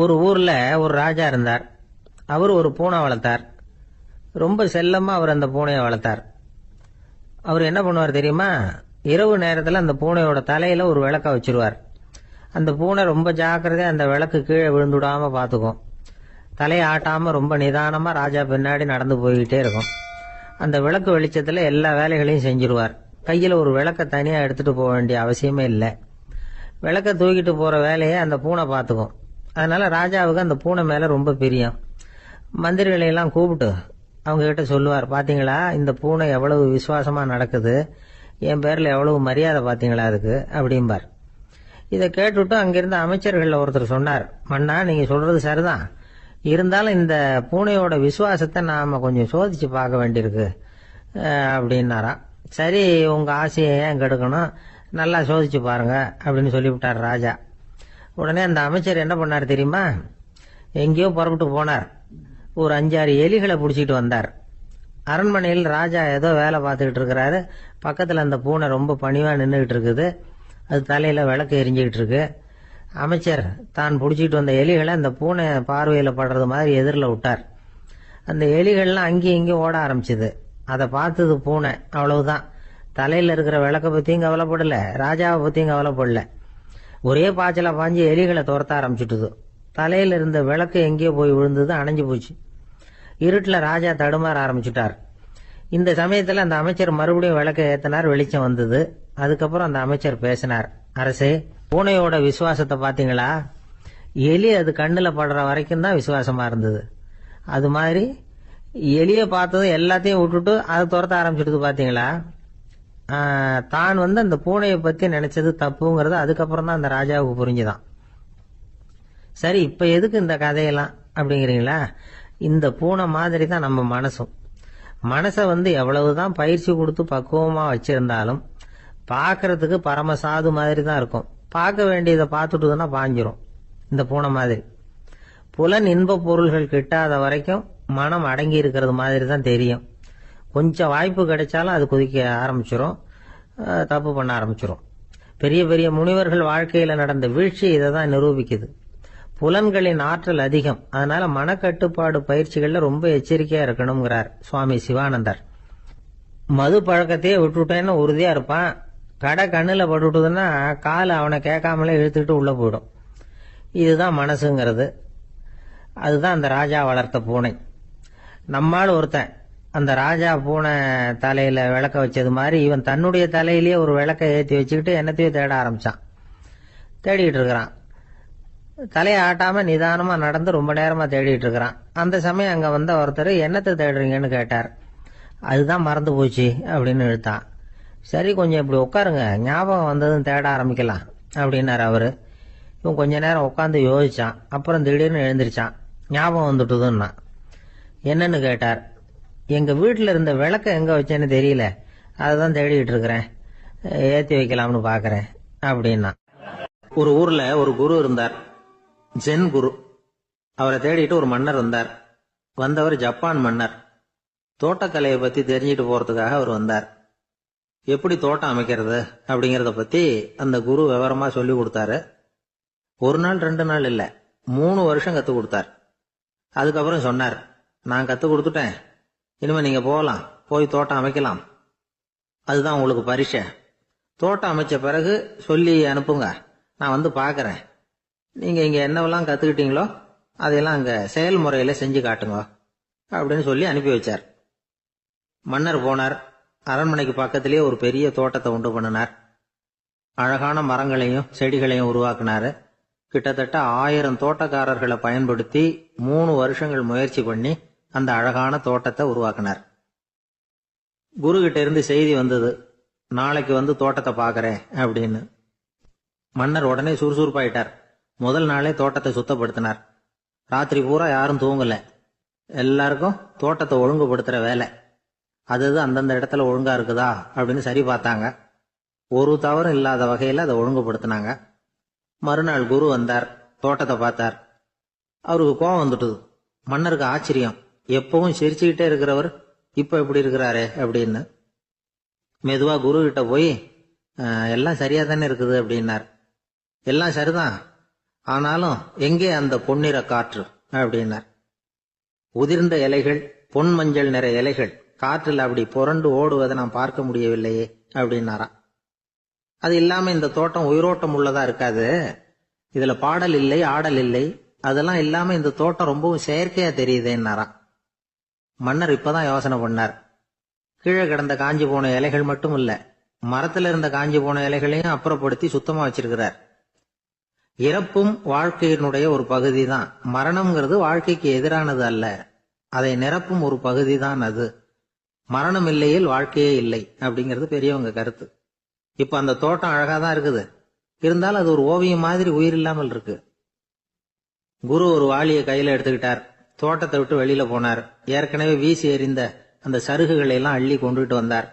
ஒரு ஊர்ல ஒரு ராஜா இருந்தார். அவர் ஒரு பூனை வளர்த்தார். ரொம்ப செல்லமா அவர் அந்த பூனையை வளர்த்தார். அவர் என்ன பண்ணுவார் தெரியுமா? இரவு நேரத்தில் அந்த பூனையோட தலையில ஒரு விளக்க வச்சிருவார். அந்த பூனை ரொம்ப ஜாக்கிரதையா அந்த விளக்கு கீழே விழுந்துடாம பாத்துக்கும். தலையை ஆட்டாம ரொம்ப நிதானமா ராஜா பின்னாடி நடந்து போய்கிட்டே இருக்கும். அந்த விளக்கு வெளிச்சத்துல எல்லா வேலைகளையும் செஞ்சிருவார். கையில ஒரு விளக்க தனியா எடுத்துட்டு போக வேண்டிய அவசியமே இல்லை. விளக்க தூக்கிட்டு போற வேலையை அந்த பூனை பாத்துக்கும். அதனால ராஜாவுக்கு அந்த பூனை மேல ரொம்ப பிரியம். மந்திரிகளை எல்லாம் கூப்பிட்டு அவங்க கிட்ட சொல்லுவார், பாத்தீங்களா இந்த பூனை எவ்வளவு விசுவாசமா நடக்குது, என் பேர்ல எவ்வளவு மரியாதை பாத்தீங்களா அதுக்கு அப்படிம்பார். இதை கேட்டுவிட்டு அங்கிருந்த அமைச்சர்கள் ஒருத்தர் சொன்னார், மன்னா நீங்க சொல்றது சரிதான், இருந்தாலும் இந்த பூனையோட விசுவாசத்தை நாம கொஞ்சம் சோதிச்சு பார்க்க வேண்டியிருக்கு அப்படின்னாராம். சரி, உங்க ஆசையை ஏன் கெடுக்கணும், நல்லா சோதிச்சு பாருங்க அப்படின்னு சொல்லிவிட்டார் ராஜா. உடனே அந்த அமைச்சர் என்ன பண்ணார் தெரியுமா? எங்கேயோ புறப்பட்டு போனார். ஒரு 5-6 எலிகளை பிடிச்சிட்டு வந்தார். அரண்மனையில் ராஜா ஏதோ வேலை பார்த்துக்கிட்டு இருக்கிறாரு. பக்கத்தில் அந்த பூனை ரொம்ப பணிவா நின்றுகிட்டு இருக்குது. அது தலையில விளக்கு எரிஞ்சுக்கிட்டு இருக்கு. அமைச்சர் தான் பிடிச்சிட்டு வந்த எலிகளை அந்த பூனை பார்வையில படுறது மாதிரி எதிரில் விட்டார். அந்த எலிகள்லாம் அங்கேயும் இங்கேயும் ஓட ஆரம்பிச்சுது. அதை பார்த்தது பூனை. அவ்வளவுதான். தலையில இருக்கிற விளக்க பத்தியும் கவலைப்படல, ராஜாவை பத்தியும் கவலைப்படல. ஒரே பாய்ச்சலா பாஞ்சு எலிகளை துரத்த ஆரம்பிச்சுட்டுது. தலையில இருந்த விளக்கு எங்கேயோ போய் விழுந்தது, அணைஞ்சு போச்சு. இருட்டுல ராஜா தடுமாற ஆரம்பிச்சுட்டார். இந்த சமயத்துல அந்த அமைச்சர் மறுபடியும் விளக்க ஏத்தினார். வெளிச்சம் வந்தது. அதுக்கப்புறம் அந்த அமைச்சர் பேசினார், அரசே, பூனையோட விசுவாசத்தை பாத்தீங்களா? எலி அது கண்ணுல படுற வரைக்கும் தான் விசுவாசமா இருந்தது. அது மாதிரி எலிய பார்த்ததும் எல்லாத்தையும் விட்டுட்டு அதை துரத்த ஆரம்பிச்சுட்டு பாத்தீங்களா? தான் அந்த பூனையை பத்தி நினைச்சது தப்புங்கிறது அதுக்கப்புறம் தான் அந்த ராஜாவுக்கு புரிஞ்சுதான். சரி, இப்ப எதுக்கு இந்த கதையெல்லாம் அப்படிங்கிறீங்களா? இந்த பூனை மாதிரி தான் நம்ம மனசும். மனசை எவ்வளவுதான் பயிற்சி கொடுத்து பக்குவமா வச்சிருந்தாலும் பார்க்கறதுக்கு பரமசாது மாதிரி தான் இருக்கும். பார்க்க வேண்டியதை பார்த்துட்டுதுன்னா பாஞ்சிரும். இந்த பூனை மாதிரி புலன் இன்ப பொருள்கள் கிட்டாத வரைக்கும் மனம் அடங்கி இருக்கிறது மாதிரி தான் தெரியும். கொஞ்சம் வாய்ப்பு கிடைச்சாலும் அது குதிக்க ஆரம்பிச்சிரும், தப்பு பண்ண ஆரம்பிச்சிரும். பெரிய பெரிய முனிவர்கள் வாழ்க்கையில நடந்த வீழ்ச்சி இதை தான் நிரூபிக்குது. புலன்களின் ஆற்றல் அதிகம். அதனால மனக்கட்டுப்பாடு பயிற்சிகள்ல ரொம்ப எச்சரிக்கையா இருக்கணுங்கிறார் சுவாமி சிவானந்தர். மது பழக்கத்தையே விட்டுட்டேன்னு உறுதியா இருப்பான். கடை கண்ணுல பட்டுட்டுதுன்னா கால் அவனை கேட்காமலே இழுத்துக்கிட்டு உள்ள போயிடும். இதுதான் மனசுங்கிறது. அதுதான் அந்த ராஜா வளர்த்த பூனை. நம்மால் ஒருத்தன் அந்த ராஜா பூனை தலையில விளக்க வச்சது மாதிரி இவன் தன்னுடைய தலையிலேயே ஒரு விளக்க ஏற்றி வச்சுக்கிட்டு என்னத்தையோ தேட ஆரம்பிச்சான். தேடிட்டு இருக்கிறான். தலையை ஆட்டாம நிதானமா நடந்து ரொம்ப நேரமா தேடிட்டு இருக்கிறான். அந்த சமயம் அங்க வந்த ஒருத்தர், என்னத்தை தேடுறீங்கன்னு கேட்டார். அதுதான் மறந்து போச்சு அப்படின்னு இழுத்தான். சரி, கொஞ்சம் இப்படி உட்காருங்க, ஞாபகம் வந்ததும் தேட ஆரம்பிக்கலாம் அப்படின்னாரு அவரு. இவன் கொஞ்ச நேரம் உட்காந்து யோசிச்சான். அப்புறம் திடீர்னு எழுந்திருச்சான். ஞாபகம் வந்துட்டுதுன்னா. என்னன்னு கேட்டார். எங்க வீட்டுல இருந்த விளக்க எங்க வச்சேன்னு தெரியல, அதுதான் தேடிட்டு இருக்கிறேன், ஏத்தி வைக்கலாம்னு பாக்குறேன் அப்படின்னா. ஒரு ஊர்ல ஒரு குரு இருந்தார், ஜென் குரு. அவரை தேடிட்டு ஒரு மன்னர் வந்தார். வந்தவர் ஜப்பான் மன்னர். தோட்டக்கலையை பத்தி தெரிஞ்சிட்டு போறதுக்காக அவர் வந்தார். எப்படி தோட்டம் அமைக்கிறது அப்படிங்கறத பத்தி அந்த குரு விவரமா சொல்லி கொடுத்தாரு. 1 நாள் 2 நாள் இல்ல, 3 வருஷம் கத்து கொடுத்தார். அதுக்கப்புறம் சொன்னார், நான் கத்து கொடுத்துட்டேன், இனிமே நீங்க போகலாம், போய் தோட்டம் அமைக்கலாம், அதுதான் உங்களுக்கு பரிசை. தோட்டம் அமைச்ச பிறகு சொல்லி அனுப்புங்க, நான் பாக்கிறேன். நீங்க இங்க என்னவெல்லாம் கத்துக்கிட்டீங்களோ அதையெல்லாம் அங்க செயல்முறையில செஞ்சு காட்டுங்க அப்படின்னு சொல்லி அனுப்பி வச்சார். மன்னர் போனார். அரண்மனைக்கு பக்கத்திலேயே ஒரு பெரிய தோட்டத்தை உண்டு பண்ணினார். அழகான மரங்களையும் செடிகளையும் உருவாக்கினாரு. கிட்டத்தட்ட 1000 தோட்டக்காரர்களை பயன்படுத்தி 3 வருஷங்கள் முயற்சி பண்ணி அந்த அழகான தோட்டத்தை உருவாக்கினார். குரு கிட்ட இருந்து செய்தி வந்தது, நாளைக்கு தோட்டத்தை பாக்கிறேன் அப்படின்னு. மன்னர் உடனே சுறுசுறுப்பாயிட்டார். முதல் நாளே தோட்டத்தை சுத்தப்படுத்தினார். ராத்திரி பூரா யாரும் தூங்கல. எல்லாருக்கும் தோட்டத்தை ஒழுங்குபடுத்துற வேலை. அது அந்தந்த இடத்துல ஒழுங்கா இருக்குதா அப்படின்னு சரி பார்த்தாங்க. ஒரு தவறும் இல்லாத வகையில அதை ஒழுங்குபடுத்தினாங்க. மறுநாள் குரு வந்தார், தோட்டத்தை பார்த்தார். அவருக்கு கோபம் வந்துட்டுது. மன்னருக்கு ஆச்சரியம், எப்பவும் சிரிச்சுக்கிட்டே இருக்கிறவர் இப்ப எப்படி இருக்கிறாரே அப்படின்னு. மெதுவா குரு கிட்ட போய், எல்லாம் சரியா தானே இருக்குது அப்படின்னார். எல்லாம் சரிதான், ஆனாலும் எங்கே அந்த பொன்னிற காற்று அப்படின்னார். உதிர்ந்த இலைகள், பொன் மஞ்சள் நிற இலைகள் காற்றில் அப்படி புரண்டு ஓடுவதை நான் பார்க்க முடியவில்லையே அப்படின்னாராம். அது இல்லாம இந்த தோட்டம் உயிரோட்டம் உள்ளதா இருக்காது, இதுல பாடல் இல்லை, ஆடல் இல்லை, அதெல்லாம் இல்லாம இந்த தோட்டம் ரொம்பவும் செயற்கையா தெரியுதேன்னாராம். மன்னர் இப்பதான் யோசனை பண்ணார். கீழே கிடந்த காஞ்சி போன இலைகள் மட்டும் இல்ல, மரத்துல இருந்த காஞ்சி போன இலைகளையும் அப்புறப்படுத்தி சுத்தமா வச்சிருக்கிறார். இறப்பும் வாழ்க்கையினுடைய ஒரு பகுதி தான். மரணம்ங்கிறது வாழ்க்கைக்கு எதிரானது அல்ல, அதை நிரப்பும் ஒரு பகுதி தான் அது. மரணம் இல்லையில் வாழ்க்கையே இல்லை அப்படிங்கிறது பெரியவங்க கருத்து. இப்ப அந்த தோட்டம் அழகா தான் இருக்குது, இருந்தாலும் அது ஒரு ஓவியம் மாதிரி உயிர் இல்லாமல் இருக்கு. குரு ஒரு வாளியை கையில எடுத்துக்கிட்டார், தோட்டத்தை விட்டு வெளியில போனார். ஏற்கனவே வீசி எறிந்த அந்த சருகுகளை எல்லாம் அள்ளி கொண்டுட்டு வந்தார்.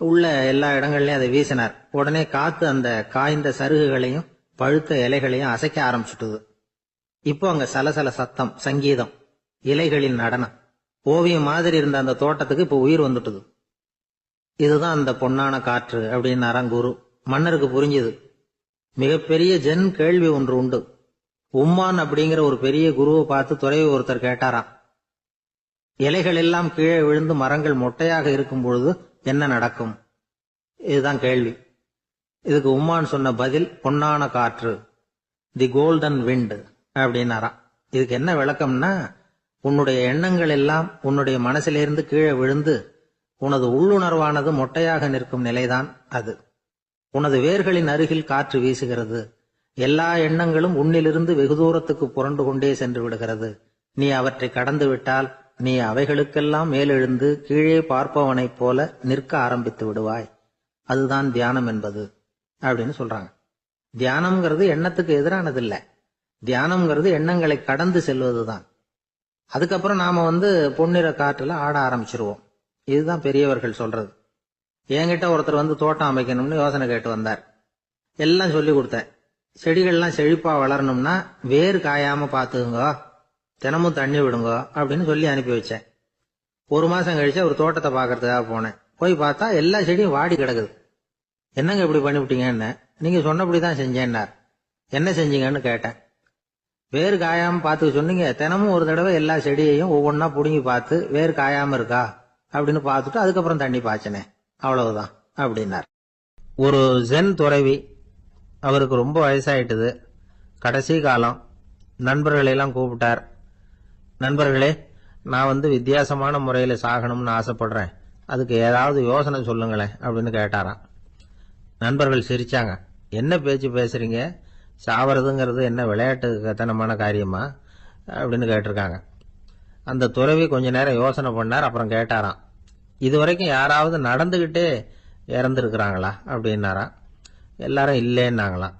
உள்ள எல்லா இடங்கள்லயும் அதை வீசினார். உடனே காத்து அந்த காய்ந்த சருகுகளையும் பழுத்த இலைகளையும் அசைக்க ஆரம்பிச்சுட்டுது. இப்போ அங்க சலசல சத்தம், சங்கீதம், இலைகளின் நடனம், ஓவியம் மாதிரி இருந்த அந்த தோட்டத்துக்கு இப்போ உயிர் வந்துட்டுது. இதுதான் அந்த பொன்னான காற்று அப்படின்னாராம் குரு. மன்னருக்கு புரிஞ்சுது. மிகப்பெரிய ஜென் கேள்வி ஒன்று உண்டு. உம்மான் அப்படிங்கிற ஒரு பெரிய குருவை பார்த்து துறவி ஒருத்தர் கேட்டாராம், இலைகள் எல்லாம் கீழே விழுந்து மரங்கள் மொட்டையாக இருக்கும் பொழுது என்ன நடக்கும்? இதுதான் கேள்வி. இதுக்கு உம்மான் சொன்ன பதில் பொன்னான காற்று, தி கோல்டன் விண்ட் அப்படின்னாராம். இதுக்கு என்ன விளக்கம்னா, உன்னுடைய எண்ணங்கள் எல்லாம் உன்னுடைய மனசிலிருந்து கீழே விழுந்து உனது உள்ளுணர்வானது மொட்டையாக நிற்கும் நிலைதான் அது. உனது வேர்களின் அருகில் காற்று வீசுகிறது. எல்லா எண்ணங்களும் உன்னிலிருந்து வெகு தூரத்துக்கு புரண்டு கொண்டே சென்று விடுகிறது. நீ அவற்றை கடந்து விட்டால் நீ அவைகளுக்கெல்லாம் மேலெழுந்து கீழே பார்ப்பவனைப் போல நிற்க ஆரம்பித்து விடுவாய். அதுதான் தியானம் என்பது அப்படின்னு சொல்றாங்க. தியானம்ங்கிறது எண்ணத்துக்கு எதிரானது இல்ல, தியானம்ங்கிறது எண்ணங்களை கடந்து செல்வதுதான். அதுக்கப்புறம் நாம பொன்னிற காற்றுல ஆட ஆரம்பிச்சிருவோம். இதுதான் பெரியவர்கள் சொல்றது. என்கிட்ட ஒருத்தர் தோட்டம் அமைக்கணும்னு யோசனை கேட்டு வந்தார். எல்லாம் சொல்லி கொடுத்தேன். செடிகள்லாம் செழிப்பா வளரணும்னா வேர் காயாம பாத்துக்குங்க, தினமும் தண்ணி விடுங்க அப்படின்னு சொல்லி அனுப்பி வச்சேன். ஒரு மாசம் கழிச்சு ஒரு தோட்டத்தை பாக்கிறதுக்காக போனேன். போய் பார்த்தா எல்லா செடியும் வாடி கிடக்குது. என்னங்க இப்படி பண்ணிவிட்டீங்கன்னு. நீங்க சொன்னபடிதான் செஞ்சேன்னார். என்ன செஞ்சீங்கன்னு கேட்டேன். வேர் காயாம பாத்துக்க சொன்னீங்க, தினமும் ஒரு தடவை எல்லா செடியையும் ஒவ்வொன்னா புடுங்கி பார்த்து வேர் காயாம இருக்கா அப்படின்னு பார்த்துட்டு அதுக்கப்புறம் தண்ணி பாய்ச்சனே, அவ்வளவுதான் அப்படின்னார். ஒரு ஜென் துறவி, அவருக்கு ரொம்ப வயசாயிட்டுது, கடைசி காலம். நண்பர்களெல்லாம் கூப்பிட்டார். நண்பர்களே, நான் வித்தியாசமான முறையில சாகணும்னு ஆசைப்படுறேன், அதுக்கு ஏதாவது யோசனை சொல்லுங்களேன் அப்படின்னு கேட்டாராம். நண்பர்கள் சிரிச்சாங்க. என்ன பேச்சு பேசுறீங்க, சாவறதுங்கிறது என்ன விளையாட்டு கத்தனமான காரியமா அப்படின்னு கேட்டிருக்காங்க. அந்த துறவி கொஞ்ச நேரம் யோசனை பண்ணார். அப்புறம் கேட்டாராம், இதுவரைக்கும் யாராவது நடந்துகிட்டே இறந்துருக்கிறாங்களா அப்படின்னாராம். எல்லாரும் இல்லைன்னாங்களாம்.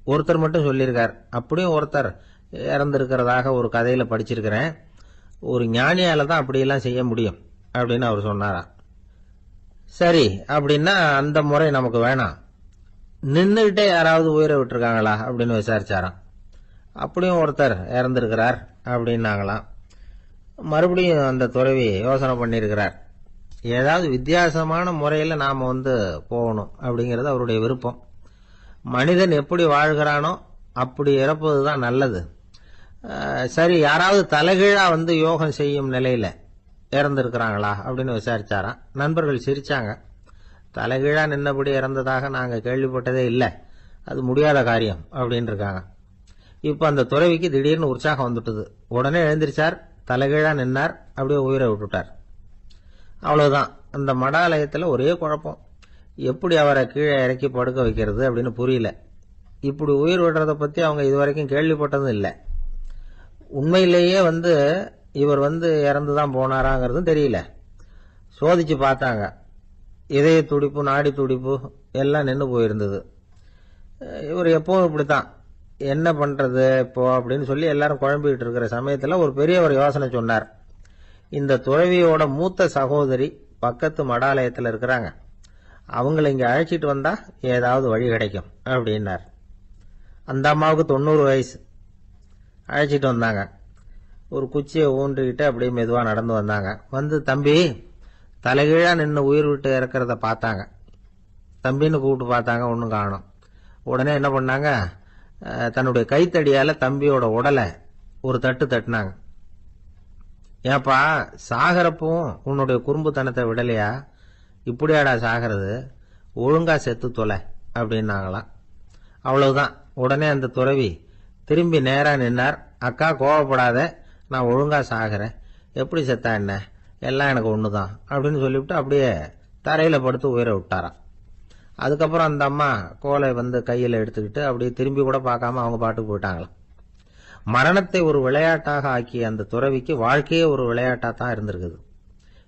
ஒருத்தர் மட்டும் சொல்லியிருக்கார். அப்படியும் ஒருத்தர் இறந்திருக்கிறதாக ஒரு கதையில படிச்சிருக்கிறேன், ஒரு ஞானியால தான் அப்படியெல்லாம் செய்ய முடியும் அப்படின்னு அவர் சொன்னாராம். சரி, அப்படின்னா அந்த முறை நமக்கு வேணாம், நின்றுகிட்டே யாராவது உயிரை விட்டுருக்காங்களா அப்படின்னு விசாரிச்சாராம். அப்படியும் ஒருத்தர் இறந்திருக்கிறார் அப்படின்னாங்களாம். மறுபடியும் அந்த துறவி யோசனை பண்ணியிருக்கிறார். ஏதாவது வித்தியாசமான முறையில் நாம் போகணும் அப்படிங்கிறது அவருடைய விருப்பம். மனிதன் எப்படி வாழ்கிறானோ அப்படி இறப்பதுதான் நல்லது. சரி, யாராவது தலைகீழா யோகம் செய்யும் நிலையில இறந்திருக்கிறாங்களா அப்படின்னு விசாரிச்சாராம். நண்பர்கள் சிரிச்சாங்க. தலைகீழா நின்னபடி இறந்ததாக நாங்க கேள்விப்பட்டதே இல்லை, அது முடியாத காரியம் அப்படின்னு இருக்காங்க. இப்ப அந்த துறவிக்கு திடீர்னு உற்சாகம் வந்துட்டுது. உடனே எழுந்திருச்சார், தலைகீழா நின்னார், அப்படியே உயிரை விட்டுட்டார். அவ்வளவுதான். அந்த மடாலயத்துல ஒரே குழப்பம். எப்படி அவரை கீழே இறக்கி படுக்க வைக்கிறது அப்படின்னு புரியல. இப்படி உயிர் விடுறத பத்தி அவங்க இதுவரைக்கும் கேள்விப்பட்டதும் இல்லை. உண்மையிலேயே இவர் இறந்துதான் போனாராங்கிறதும் தெரியல. சோதிச்சு பார்த்தாங்க. இதய துடிப்பு, நாடி துடிப்பு எல்லாம் நின்று போயிருந்தது. இவர் எப்பவும் இப்படித்தான், என்ன பண்றது இப்போ அப்படின்னு சொல்லி எல்லாரும் குழம்பிக்கிட்டு இருக்கிற சமயத்துல ஒரு பெரியவர் யோசனை சொன்னார். இந்த துறவியோட மூத்த சகோதரி பக்கத்து மடாலயத்தில் இருக்கிறாங்க, அவங்களை இங்க அழைச்சிட்டு வந்தா ஏதாவது வழி கிடைக்கும் அப்படின்னார். அந்த அம்மாவுக்கு 90 வயசு. அழைச்சிட்டு வந்தாங்க. ஒரு குச்சியை ஊன்றிக்கிட்டு அப்படியே மெதுவா நடந்து வந்தாங்க. தம்பி, தலைகீழா நின்று உயிர் விட்டு இறக்கிறத பார்த்தாங்க. தம்பின்னு கூப்பிட்டு பார்த்தாங்க, ஒன்றும் காணும். உடனே என்ன பண்ணாங்க, தன்னுடைய கைத்தடியால தம்பியோட உடலை ஒரு தட்டு தட்டினாங்க. ஏப்பா, சாகரப்பும் உன்னுடைய குறும்புத்தனத்தை விடலையா? இப்படியாடா சாகிறது? ஒழுங்கா செத்து தொலை அப்படின்னாங்களாம். அவ்வளவுதான். உடனே அந்த துறவி திரும்பி நேரா நின்னார். அக்கா, கோவப்படாத, நான் ஒழுங்கா சாகிறேன், எப்படி செத்தா என்ன, எல்லாம் எனக்கு ஒண்ணுதான் அப்படின்னு சொல்லிவிட்டு அப்படியே தரையில படுத்து உயிரை விட்டாராம். அதுக்கப்புறம் அந்த அம்மா கோலை கையில எடுத்துக்கிட்டு அப்படியே திரும்பி கூட பார்க்காம அவங்க பாட்டுக்கு போயிட்டாங்களாம். மரணத்தை ஒரு விளையாட்டாக ஆக்கிய அந்த துறவிக்கு வாழ்க்கையே ஒரு விளையாட்டா தான் இருந்திருக்குது.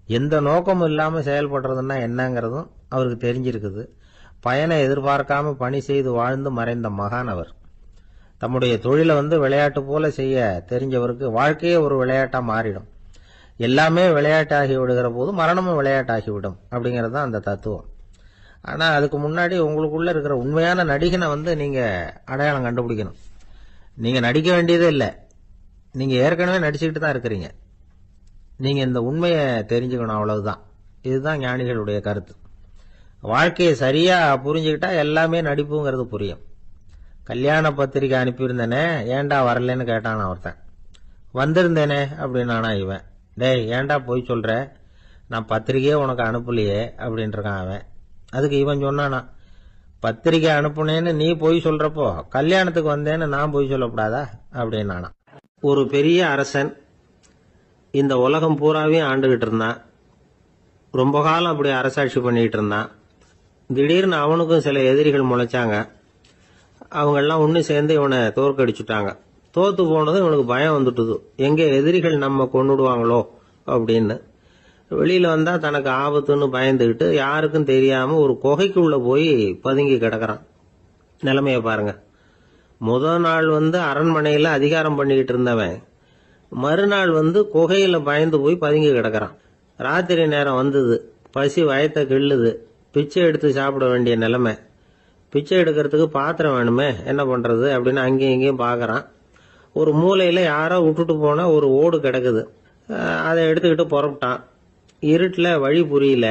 எந்த நோக்கமும் இல்லாம செயல்படுறதுன்னா என்னங்கிறதும் அவருக்கு தெரிஞ்சிருக்குது. பயனை எதிர்பார்க்காம பணி செய்து வாழ்ந்து மறைந்த மகான் அவர். தம்முடைய தொழிலை விளையாட்டு போல செய்ய தெரிஞ்சவருக்கு வாழ்க்கையே ஒரு விளையாட்டா மாறிடும். எல்லாமே விளையாட்டாகி விடுகிற போது மரணமும் விளையாட்டாகிவிடும் அப்படிங்கிறது தான் அந்த தத்துவம். ஆனா அதுக்கு முன்னாடி உங்களுக்குள்ள இருக்கிற உண்மையான நடிகனை நீங்க அடையாளம் கண்டுபிடிக்கணும். நீங்க நடிக்க வேண்டியதே இல்லை, நீங்க ஏற்கனவே நடிச்சுக்கிட்டு தான் இருக்கிறீங்க. நீங்க இந்த உண்மையை தெரிஞ்சுக்கணும், அவ்வளவுதான். இதுதான் ஞானிகளுடைய கருத்து. வாழ்க்கையை சரியா புரிஞ்சுக்கிட்டா எல்லாமே நடிப்புங்கிறது புரியும். கல்யாண பத்திரிக்கை அனுப்பியிருந்தேனே, ஏண்டா வரலன்னு கேட்டான் ஒருத்தன். வந்திருந்தேனே அப்படின்னானா இவன். டேய், ஏண்டா போய் சொல்ற, நான் பத்திரிக்கையே உனக்கு அனுப்பலையே அப்படின்றான் அவன். அதுக்கு இவன் சொன்னானா, பத்திரிக்கை அனுப்புனேன்னு நீ போய் சொல்றப்போ கல்யாணத்துக்கு வந்தேன்னு நான் போய் சொல்லக்கூடாதா அப்படின்னானா. ஒரு பெரிய அரசன் இந்த உலகம் பூராவையும் ஆண்டுகிட்டு இருந்தான். ரொம்ப காலம் அப்படி அரசாட்சி பண்ணிட்டு இருந்தான். திடீர்னு அவனுக்கும் சில எதிரிகள் முளைச்சாங்க. அவங்கெல்லாம் ஒன்று சேர்ந்து இவனை தோற்கடிச்சுட்டாங்க. தோத்து போனதும் இவனுக்கு பயம் வந்துட்டுது, எங்கே எதிரிகள் நம்ம கொண்டுடுவாங்களோ அப்படின்னு. வெளியில வந்தா தனக்கு ஆபத்துன்னு பயந்துகிட்டு யாருக்கும் தெரியாம ஒரு குகைக்குள்ள போய் பதுங்கி கிடக்கிறான். நிலைமைய பாருங்க. முதல் நாள் அரண்மனையில அதிகாரம் பண்ணிக்கிட்டு இருந்தவன் மறுநாள் குகையில பயந்து போய் பதுங்கி கிடக்கிறான். ராத்திரி நேரம் வந்தது, பசி வயத்தை கிள்ளுது, பிச்சை எடுத்து சாப்பிட வேண்டிய நிலைமை. பிச்சை எடுக்கிறதுக்கு பாத்திரம் வேணுமே, என்ன பண்றது அப்படின்னு அங்கேயும் இங்கேயும் பாக்குறான். ஒரு மூலையில யாரோ விட்டுட்டு போன ஒரு ஓடு கிடக்குது. அதை எடுத்துக்கிட்டு புறப்பட்டான். இருட்டுல வழி புரியல.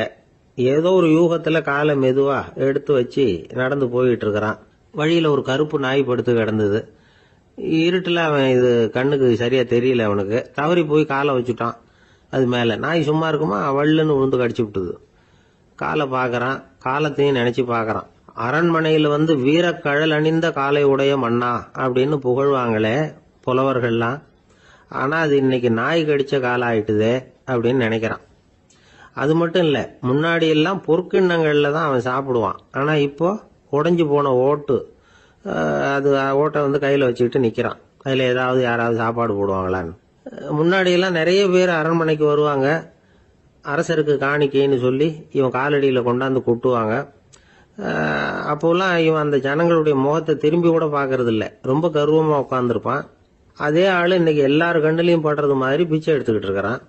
ஏதோ ஒரு யூகத்துல காலை மெதுவா எடுத்து வச்சு நடந்து போயிட்டு இருக்கிறான். வழியில ஒரு கருப்பு நாய் படுத்து கிடந்தது. இருட்டுல அவன் இது கண்ணுக்கு சரியா தெரியல, அவனுக்கு தவறி போய் காலை வச்சுட்டான். அது மேல நாய் சும்மா இருக்குமா, வள்ளுன்னு உழுந்து கடிச்சு விட்டுது. காலை பாக்குறான், காலத்தையும் நினைச்சு பாக்குறான். அரண்மனையில வீரக்கழல் அணிந்த காலை உடைய மன்னா அப்படின்னு புகழ்வாங்களே புலவர்கள்லாம். ஆனா அது இன்னைக்கு நாய் கடிச்ச காலம் ஆயிட்டுதே அப்படின்னு நினைக்கிறான். அது மட்டும் இல்ல, முன்னாடி எல்லாம் பொற்கிண்ணங்கள்ல தான் அவன் சாப்பிடுவான். ஆனா இப்போ உடைஞ்சு போன ஓட்டு, அது ஓட்டை கையில வச்சுக்கிட்டு நிக்கிறான். அதுல ஏதாவது யாராவது சாப்பாடு போடுவாங்களான்னு. முன்னாடி எல்லாம் நிறைய பேர் அரண்மனைக்கு வருவாங்க. அரசருக்கு காணிக்கைன்னு சொல்லி இவன் காலடியில கொண்டாந்து கொட்டுவாங்க. அப்போல்லாம் இவன் அந்த ஜனங்களுடைய முகத்தை திரும்பி கூட பாக்குறது இல்ல, ரொம்ப கர்வமா உட்காந்துருப்பான். அதே ஆளு இன்னைக்கு எல்லாரு கண்ணிலையும் படுறது மாதிரி பிச்சை எடுத்துக்கிட்டு இருக்கிறான்.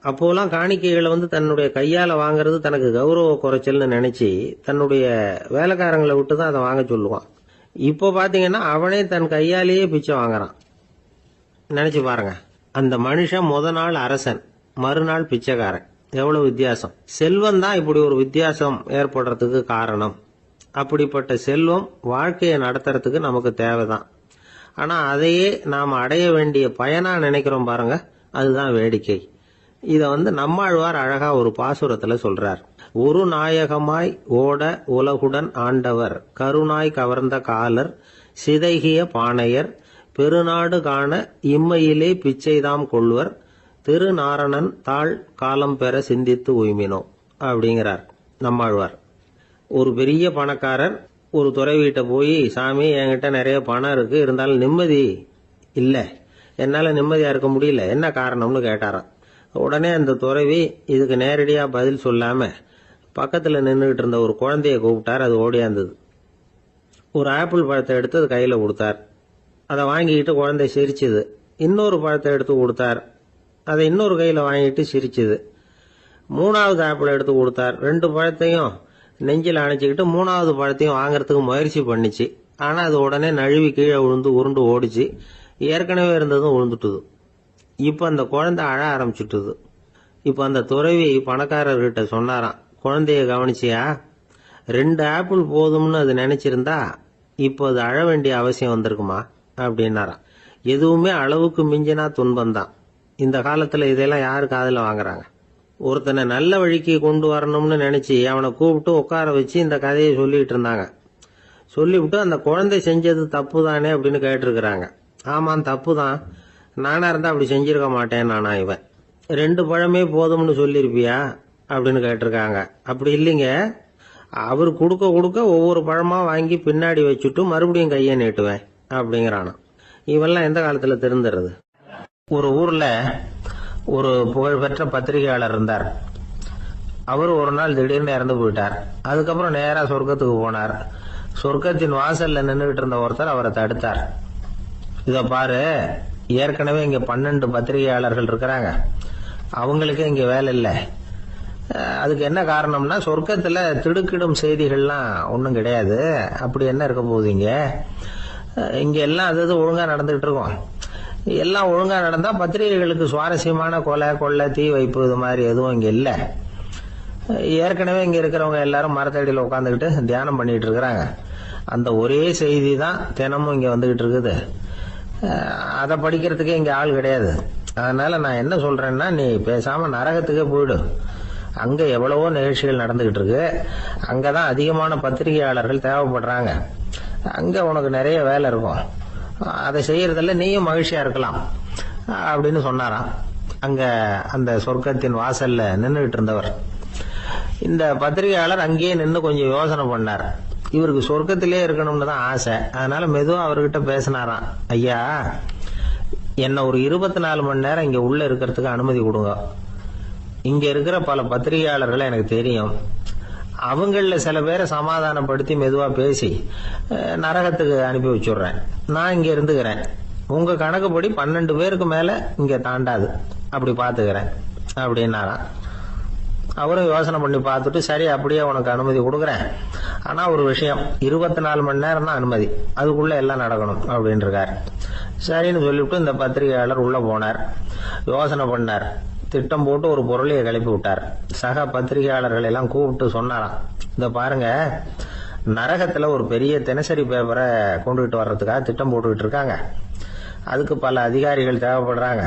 அப்போலாம் காணிக்கைகளை தன்னுடைய கையால வாங்குறது தனக்கு கௌரவ குறைச்சல்னு நினைச்சு தன்னுடைய வேலைக்காரங்களை விட்டு தான் அதை வாங்க சொல்லுவான். இப்போ பாத்தீங்கன்னா அவனே தன் கையாலேயே பிச்சை வாங்குறான். நினைச்சு பாருங்க, அந்த மனுஷன் முத நாள் அரசன், மறுநாள் பிச்சைக்காரன். எவ்வளவு வித்தியாசம். செல்வம் தான் இப்படி ஒரு வித்தியாசம் ஏற்படுறதுக்கு காரணம். அப்படிப்பட்ட செல்வம் வாழ்க்கையை நடத்துறதுக்கு நமக்கு தேவைதான். ஆனா அதையே நாம் அடைய வேண்டிய பயனா நினைக்கிறோம் பாருங்க, அதுதான் வேடிக்கை. இத நம்மாழ்வார் அழகா ஒரு பாசுரத்துல சொல்றார். ஒரு நாயகமாய் ஓட உலகுடன் ஆண்டவர், கருணாய் கவர்ந்த காலர், சிதைகிய பானையர், பெருநாடு காண இம்மையிலே பிச்சைதாம் கொள்வர், திருநாரணன் தாழ் காலம் பெற சிந்தித்து உய்மினோ அப்படிங்கிறார் நம்மாழ்வார். ஒரு பெரிய பணக்காரர் ஒரு துறவிகிட்ட போய், சாமி என்கிட்ட நிறைய பணம் இருக்கு, இருந்தாலும் நிம்மதி இல்ல, என்னால நிம்மதியா இருக்க முடியல, என்ன காரணம்னு கேட்டாராம். உடனே அந்த துறவி இதுக்கு நேரடியா பதில் சொல்லாம பக்கத்துல நின்றுகிட்டு இருந்த ஒரு குழந்தைய கூப்பிட்டார். அது ஓடியாந்தது. ஒரு ஆப்பிள் பழத்தை எடுத்து அது கையில கொடுத்தார். அதை வாங்கிக்கிட்டு குழந்தை சிரிச்சுது. இன்னொரு பழத்தை எடுத்து கொடுத்தார். அதை இன்னொரு கையில வாங்கிட்டு சிரிச்சுது. மூணாவது ஆப்பிள் எடுத்து கொடுத்தார். 2 பழத்தையும் நெஞ்சில் அணைச்சிக்கிட்டு 3வது பழத்தையும் வாங்கறதுக்கு முயற்சி பண்ணிச்சு. ஆனா அது உடனே நழுவி கீழே விழுந்து உருண்டு ஓடிச்சு. ஏற்கனவே இருந்ததும் விழுந்துட்டுது. இப்ப அந்த குழந்தை அழ ஆரம்பிச்சுட்டுது. இப்ப அந்த துறவி பணக்காரர்கிட்ட சொன்னாராம், குழந்தைய கவனிச்சியா, 2 ஆப்பிள் போதும்னு அது நினைச்சிருந்தா இப்போ அது அழ வேண்டிய அவசியம் வந்திருக்குமா அப்படின்னாராம். எதுவுமே அளவுக்கு மிஞ்சினா துன்பம்தான். இந்த காலத்துல இதெல்லாம் யாரு காதுல வாங்குறாங்க? ஒருத்தனை நல்ல வழிக்கு கொண்டு வரணும்னு நினைச்சு அவனை கூப்பிட்டு உட்கார வச்சு இந்த கதையை சொல்லிட்டு இருந்தாங்க. சொல்லிவிட்டு அந்த குழந்தை செஞ்சது தப்பு தானே அப்படின்னு கேட்டிருக்கிறாங்க. ஆமாம், தப்பு தான். நானா இருந்தா அப்படி செஞ்சிருக்க மாட்டேன் நானா இவன். 2 பழமே போதும்னு சொல்லியிருப்பியா அப்படின்னு கேட்டிருக்காங்க. அப்படி இல்லைங்க, அவர் கொடுக்க கொடுக்க ஒவ்வொரு பழமா வாங்கி பின்னாடி வச்சுட்டு மறுபடியும் கையை நீட்டுவேன் அப்படிங்கிறானா. இவெல்லாம் எந்த காலத்துல திருந்துறது? ஒரு ஊர்ல ஒரு புகழ்பெற்ற பத்திரிகையாளர் இருந்தார். அவர் ஒரு நாள் திடீர்னு இறந்து போயிட்டார். அதுக்கப்புறம் நேரா சொர்க்கத்துக்கு போனார். சொர்க்கத்தின் வாசல்ல நின்றுகிட்டு இருந்த ஒருத்தர் அவரை தடுத்தார். இத பாரு, ஏற்கனவே இங்க 12 பத்திரிகையாளர்கள் இருக்கிறாங்க, அவங்களுக்கே இங்க வேலை இல்லை. அதுக்கு என்ன காரணம்னா, சொர்க்கத்துல திடுக்கிடும் செய்திகள்லாம் ஒன்றும் கிடையாது. அப்படி என்ன இருக்க போகுது இங்க எல்லாம் அது ஒழுங்கா நடந்துகிட்டு இருக்கோம். எல்லாம் ஒழுங்கா நடந்தா பத்திரிகைகளுக்கு சுவாரஸ்யமான கொலை கொள்ளை தீ வைப்பு இது மாதிரி எதுவும் இங்க இல்லை. ஏற்கனவே இங்க இருக்கிறவங்க எல்லாரும் மரத்தடியில் உட்காந்துக்கிட்டு தியானம் பண்ணிட்டு இருக்கிறாங்க. அந்த ஒரே செய்தி தான் தினமும் இங்க வந்துகிட்டு இருக்குது. அதை படிக்கிறதுக்கே இங்க ஆள் கிடையாது. அதனால நான் என்ன சொல்றேன்னா, நீ பேசாம நரகத்துக்கே போயிடு. அங்க எவ்வளவோ நிகழ்ச்சிகள் நடந்துகிட்டு இருக்கு. அங்கதான் அதிகமான பத்திரிகையாளர்கள் தேவைப்படுறாங்க. அங்க உனக்கு நிறைய வேலை இருக்கும். அதை செய்யறதில்ல, நீயும் மகிழ்ச்சியா இருக்கலாம் அப்படின்னு சொன்னாராம். அங்க அந்த சொர்க்கத்தின் வாசல்ல நின்றுகிட்டு இருந்தவர். இந்த பத்திரிகையாளர் அங்கேயே நின்று கொஞ்சம் யோசனை பண்ணார். இவருக்கு சொர்க்கத்திலே இருக்கணும்னு தான் ஆசை. அதனால மெதுவா அவர்கிட்ட பேசினாராம். ஐயா, என்ன ஒரு 24 மணி நேரம் இங்க உள்ள இருக்கிறதுக்கு அனுமதி கொடுங்க. இங்க இருக்கிற பல பத்திரிகையாளர்களை எனக்கு தெரியும். அவங்கள சில பேரை சமாதானப்படுத்தி மெதுவா பேசி நரகத்துக்கு அனுப்பி வச்சுடுறேன். நான் இங்க இருந்துக்கிறேன். உங்க கணக்குப்படி 12 பேருக்கு மேல இங்க தாண்டாது, அப்படி பாத்துக்கிறேன் அப்படின்னாராம். அவரும் யோசனை பண்ணி பார்த்துட்டு, சரி அப்படியே உனக்கு அனுமதி கொடுக்குறேன், ஆனா ஒரு விஷயம், 24 மணி நேரம் தான் அனுமதி, அதுக்குள்ள எல்லாம் நடக்கணும் அப்படின்னு இருக்காரு. சரின்னு சொல்லிவிட்டு இந்த பத்திரிகையாளர் உள்ள போனார். யோசனை பண்ணார். திட்டம் போட்டு ஒரு பொருளையை கிளப்பி விட்டார். சக பத்திரிகையாளர்கள் எல்லாம் கூப்பிட்டு சொன்னாராம், இந்த பாருங்க, நரகத்துல ஒரு பெரிய தினசரி பேப்பரை கொண்டுகிட்டு வர்றதுக்காக திட்டம் போட்டுக்கிட்டு இருக்காங்க. அதுக்கு பல அதிகாரிகள் தேவைப்படுறாங்க.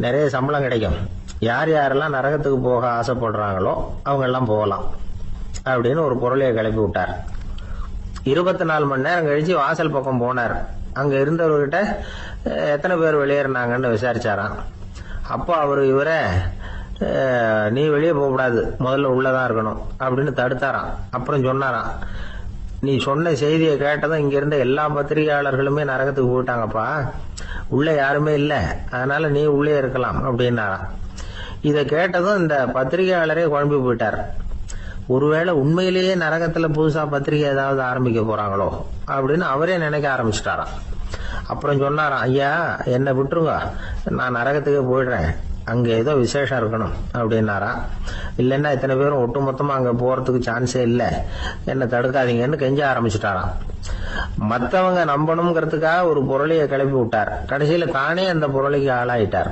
நிறைய சம்பளம் கிடைக்கும். யார் யாரெல்லாம் நரகத்துக்கு போக ஆசைப்படுறாங்களோ அவங்க எல்லாம் போகலாம் அப்படின்னு ஒரு பொருளையை கிளப்பி விட்டார். 24 மணி நேரம் கழிச்சு வாசல் பக்கம் போனார். அங்க இருந்தவர்கிட்ட எத்தனை பேர் வெளியேறினாங்கன்னு விசாரிச்சாராம். அப்போ அவரு இவரை, நீ வெளியே போகக்கூடாது, முதல்ல உள்ளதான் இருக்கணும் அப்படின்னு தடுத்தாராம். அப்புறம் சொன்னாராம், நீ சொன்ன செய்தியை கேட்டதும் இங்க இருந்த எல்லா பத்திரிகையாளர்களுமே நரகத்துக்கு போயிட்டாங்கப்பா, உள்ள யாருமே இல்லை, அதனால நீ உள்ளே இருக்கலாம் அப்படின்னாராம். இதை கேட்டதும் இந்த பத்திரிகையாளரே குழம்பி போயிட்டார். ஒருவேளை உண்மையிலேயே நரகத்துல புதுசா பத்திரிகை ஏதாவது ஆரம்பிக்க போறாங்களோ அப்படின்னு அவரே நினைக்க ஆரம்பிச்சுட்டாராம். அப்புறம் சொன்னாராம், ஐயா என்னை விட்டுருங்க, நான் நரகத்துக்கே போயிடுறேன், அங்க ஏதோ விசேஷம் இருக்கணும் அப்படின்னாராம். இல்லைன்னா இத்தனை பேரும் ஒட்டுமொத்தமா அங்க போறதுக்கு சான்ஸே இல்லை, என்ன தடுக்காதீங்கன்னு கெஞ்ச ஆரம்பிச்சுட்டாராம். மற்றவங்க நம்பணுங்கிறதுக்காக ஒரு பொருளையை கிளப்பி விட்டார். கடைசியில தானே அந்த பொருளைக்கு ஆளாயிட்டார்.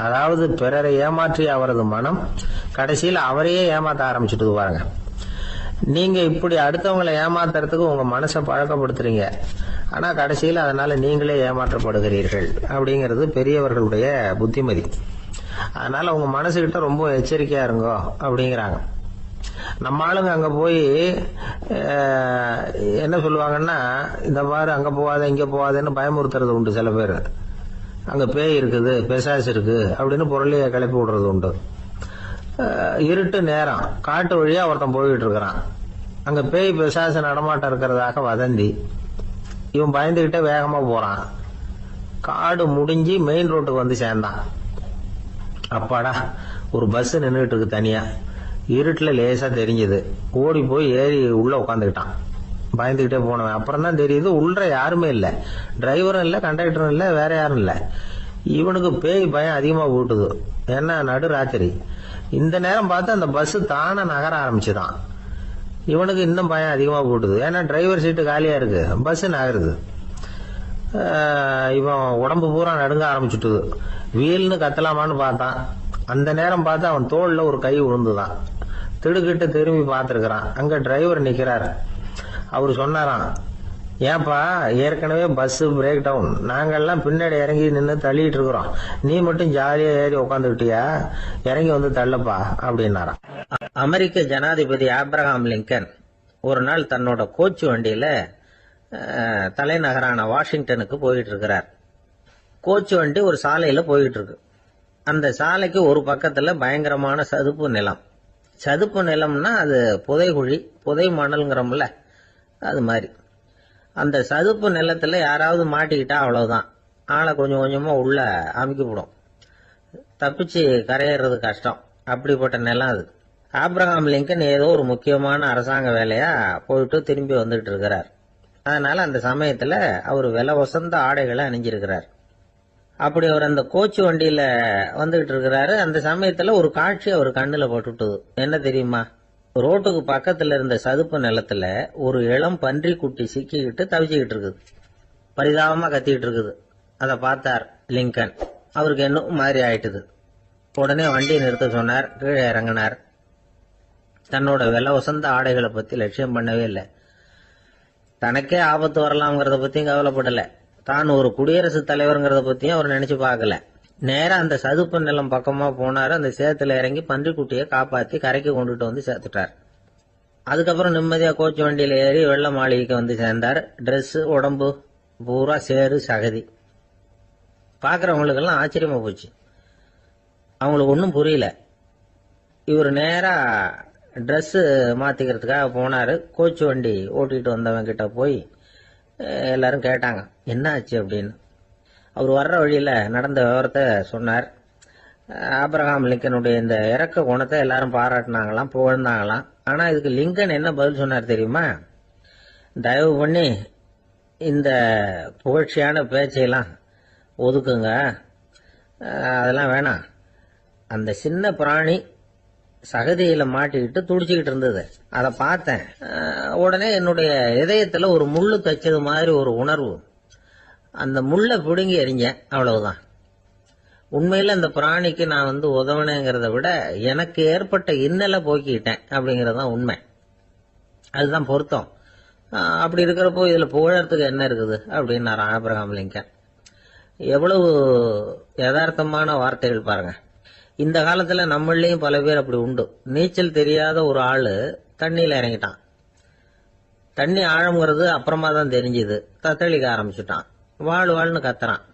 அதாவது பிறரை ஏமாற்றி அவரது மனம் கடைசியில் அவரையே ஏமாத்த ஆரம்பிச்சுட்டு பாருங்க. நீங்க இப்படி அடுத்தவங்களை ஏமாத்துறதுக்கு உங்க மனசை பழக்கப்படுத்துறீங்க, ஆனா கடைசியில் அதனால நீங்களே ஏமாற்றப்படுகிறீர்கள் அப்படிங்கிறது பெரியவர்களுடைய புத்திமதி. அதனால உங்க மனசுகிட்ட ரொம்ப எச்சரிக்கையா இருங்கோ அப்படிங்கிறாங்க. நம்ம ஆளுங்க அங்க போய் என்ன சொல்லுவாங்கன்னா, இந்த மாதிரி அங்க போகாத இங்க போகாதன்னு பயமுறுத்துறது உண்டு. சில பேர் அங்க பேய் இருக்குது, பிசாசு இருக்கு அப்படின்னு பொருளைய கிளப்பி விடுறது உண்டு. இருட்டு நேரம் காட்டு வழியா ஒருத்தன் போயிட்டு இருக்கிறான். அங்க பேய் பிசாசு நடமாட்டம் இருக்கிறதாக வதந்தி. இவன் பயந்துகிட்டே வேகமா போறான். காடு முடிஞ்சு மெயின் ரோட்டுக்கு வந்து சேர்ந்தான். அப்பாடா, ஒரு பஸ் நின்றுட்டு இருக்கு தனியா, இருட்டுல லேசா தெரிஞ்சது. ஓடி போய் ஏறி உள்ள உட்காந்துக்கிட்டான். பயந்துகிட்டே போனவன் அப்புறம் தான் தெரியுது உள்ள யாருமே இல்லை, டிரைவரும் இல்லை, கண்டக்டரும் இல்லை, வேற யாரும் இல்லை. இவனுக்கு பேய் பயம் அதிகமா போட்டுது. ஏன்னா நடு ராத்திரி. இந்த நேரம் பார்த்து அந்த பஸ் தானே நகர ஆரம்பிச்சுதான். இவனுக்கு இன்னும் பயம் அதிகமா போட்டுது. ஏன்னா டிரைவர் சீட்டு காலியா இருக்கு, பஸ் நகருது. இவன் உடம்பு பூரா நடுங்க ஆரம்பிச்சுட்டுது. வீல்னு கத்தலாமான்னு பார்த்தான். அந்த நேரம் பார்த்து அவன் தோல்ல ஒரு கை விழுந்துதான். திடுக்கிட்டு திரும்பி பார்த்திருக்கிறான். அங்க டிரைவர் நிக்கிறாரு. அவரு சொன்னாராம், ஏன்பா, ஏற்கனவே பஸ் பிரேக் டவுன், நாங்கெல்லாம் பின்னாடி இறங்கி நின்று தள்ளிட்டு இருக்கிறோம், நீ மட்டும் ஜாலியா ஏறி உக்காந்துக்கிட்டியா, இறங்கி வந்து தள்ளப்பா அப்படின்னாராம். அமெரிக்க ஜனாதிபதி ஆப்ரஹாம் லிங்கன் ஒரு நாள் தன்னோட கோச்சு வண்டியில தலைநகரான வாஷிங்டனுக்கு போயிட்டு இருக்கிறார். கோச்சு வண்டி ஒரு சாலையில போயிட்டு இருக்கு. அந்த சாலைக்கு ஒரு பக்கத்துல பயங்கரமான சதுப்பு நிலம். சதுப்பு நிலம்னா அது புதைகுழி, புதை மணல்ங்கிறோம்ல, அது மாதிரி. அந்த சதுப்பு நிலத்துல யாராவது மாட்டிக்கிட்டா அவ்வளவுதான், ஆளை கொஞ்சம் கொஞ்சமா உள்ள அமுக்கிவிடும், தப்பிச்சு கரையேறது கஷ்டம். அப்படிப்பட்ட நிலம் அது. ஆப்ரஹாம் லிங்கன் ஏதோ ஒரு முக்கியமான அரசாங்க வேலையா போயிட்டு திரும்பி வந்துட்டு இருக்கிறார். அதனால அந்த சமயத்துல அவர் விலை வசந்த ஆடைகளை அணிஞ்சிருக்கிறார். அப்படி அவர் அந்த கோச்சு வண்டியில வந்துகிட்டு இருக்கிறாரு. அந்த சமயத்துல ஒரு காட்சி அவர் கண்ணுல பட்டுட்டுது. என்ன தெரியுமா? ரோட்டுக்கு பக்கத்துல இருந்த சதுப்பு நிலத்துல ஒரு இளம் பன்றி குட்டி சிக்கிக்கிட்டு தவிச்சுக்கிட்டு இருக்குது, பரிதாபமா கத்திக்கிட்டு இருக்குது. அதை பார்த்தார் லிங்கன். அவருக்கு இன்னும் மாதிரி ஆயிட்டுது. உடனே வண்டியை நிறுத்த சொன்னார், கீழே இறங்கினார். தன்னோட விலை வசந்த ஆடைகளை பத்தி லட்சியம் பண்ணவே இல்லை. தனக்கே ஆபத்து வரலாம்ங்கிறத பத்தியும் கவலைப்படல. தான் ஒரு குடியரசுத் தலைவருங்கிறத பத்தியும் அவர் நினைச்சு பார்க்கல. நேரா அந்த சதுப்பு நிலம் பக்கமா போனாரு. அந்த சேத்துல இறங்கி பன்றிக்குட்டியை காப்பாத்தி கரைக்கு கொண்டுட்டு வந்து சேர்த்துட்டார். அதுக்கப்புறம் நிம்மதியா கோச்சு வண்டியில ஏறி வெள்ள மாளிகைக்கு வந்து சேர்ந்தார். டிரெஸ், உடம்பு பூரா சேரு சகதி. பாக்குறவங்களுக்கெல்லாம் ஆச்சரியமா போச்சு. அவங்களுக்கு ஒன்றும் புரியல. இவர் நேரா ட்ரெஸ் மாத்திக்கிறதுக்காக போனாரு. கோச்சு வண்டி ஓட்டிட்டு வந்தவன் கிட்ட போய் எல்லாரும் கேட்டாங்க, என்ன ஆச்சு அப்படின்னு. அவர் வர்ற வழியில நடந்த விவரத்தை சொன்னார். ஆப்ரஹாம் லிங்கனுடைய இந்த இறக்க குணத்தை எல்லாரும் பாராட்டினாங்களாம், புகழ்ந்தாங்களாம். ஆனா இதுக்கு லிங்கன் என்ன பதில் சொன்னார் தெரியுமா? தயவு பண்ணி இந்த புகழ்ச்சியான பேச்சையெல்லாம் ஒதுக்குங்க, அதெல்லாம் வேணாம். அந்த சின்ன பிராணி சகதியில மாட்டிக்கிட்டு துடிச்சுக்கிட்டு இருந்தது, அதை பார்த்தேன். உடனே என்னுடைய இதயத்துல ஒரு முள்ளு தைச்சது மாதிரி ஒரு உணர்வு. அந்த முள்ளை பிடுங்கி எறிஞ்சேன், அவ்வளவுதான். உண்மையில அந்த பிராணிக்கு நான் உதவினேங்கிறத விட எனக்கு ஏற்பட்ட இன்னலை போக்கிட்டேன் அப்படிங்கறதுதான் உண்மை. அதுதான் பொருத்தம். அப்படி இருக்கிறப்போ இதுல புகழறதுக்கு என்ன இருக்குது அப்படின்னாரு ஆப்ரஹாம் லிங்கன். எவ்வளவு யதார்த்தமான வார்த்தைகள் பாருங்க. இந்த காலத்துல நம்மளையும் பல பேர் அப்படி உண்டு. நீச்சல் தெரியாத ஒரு ஆளு தண்ணியில இறங்கிட்டான். தண்ணி ஆழம்ங்கிறது அப்புறமா தான் தெரிஞ்சுது. தத்தளிக்க ஆரம்பிச்சுட்டான், வாழ் வாழ்னு கத்துறான்.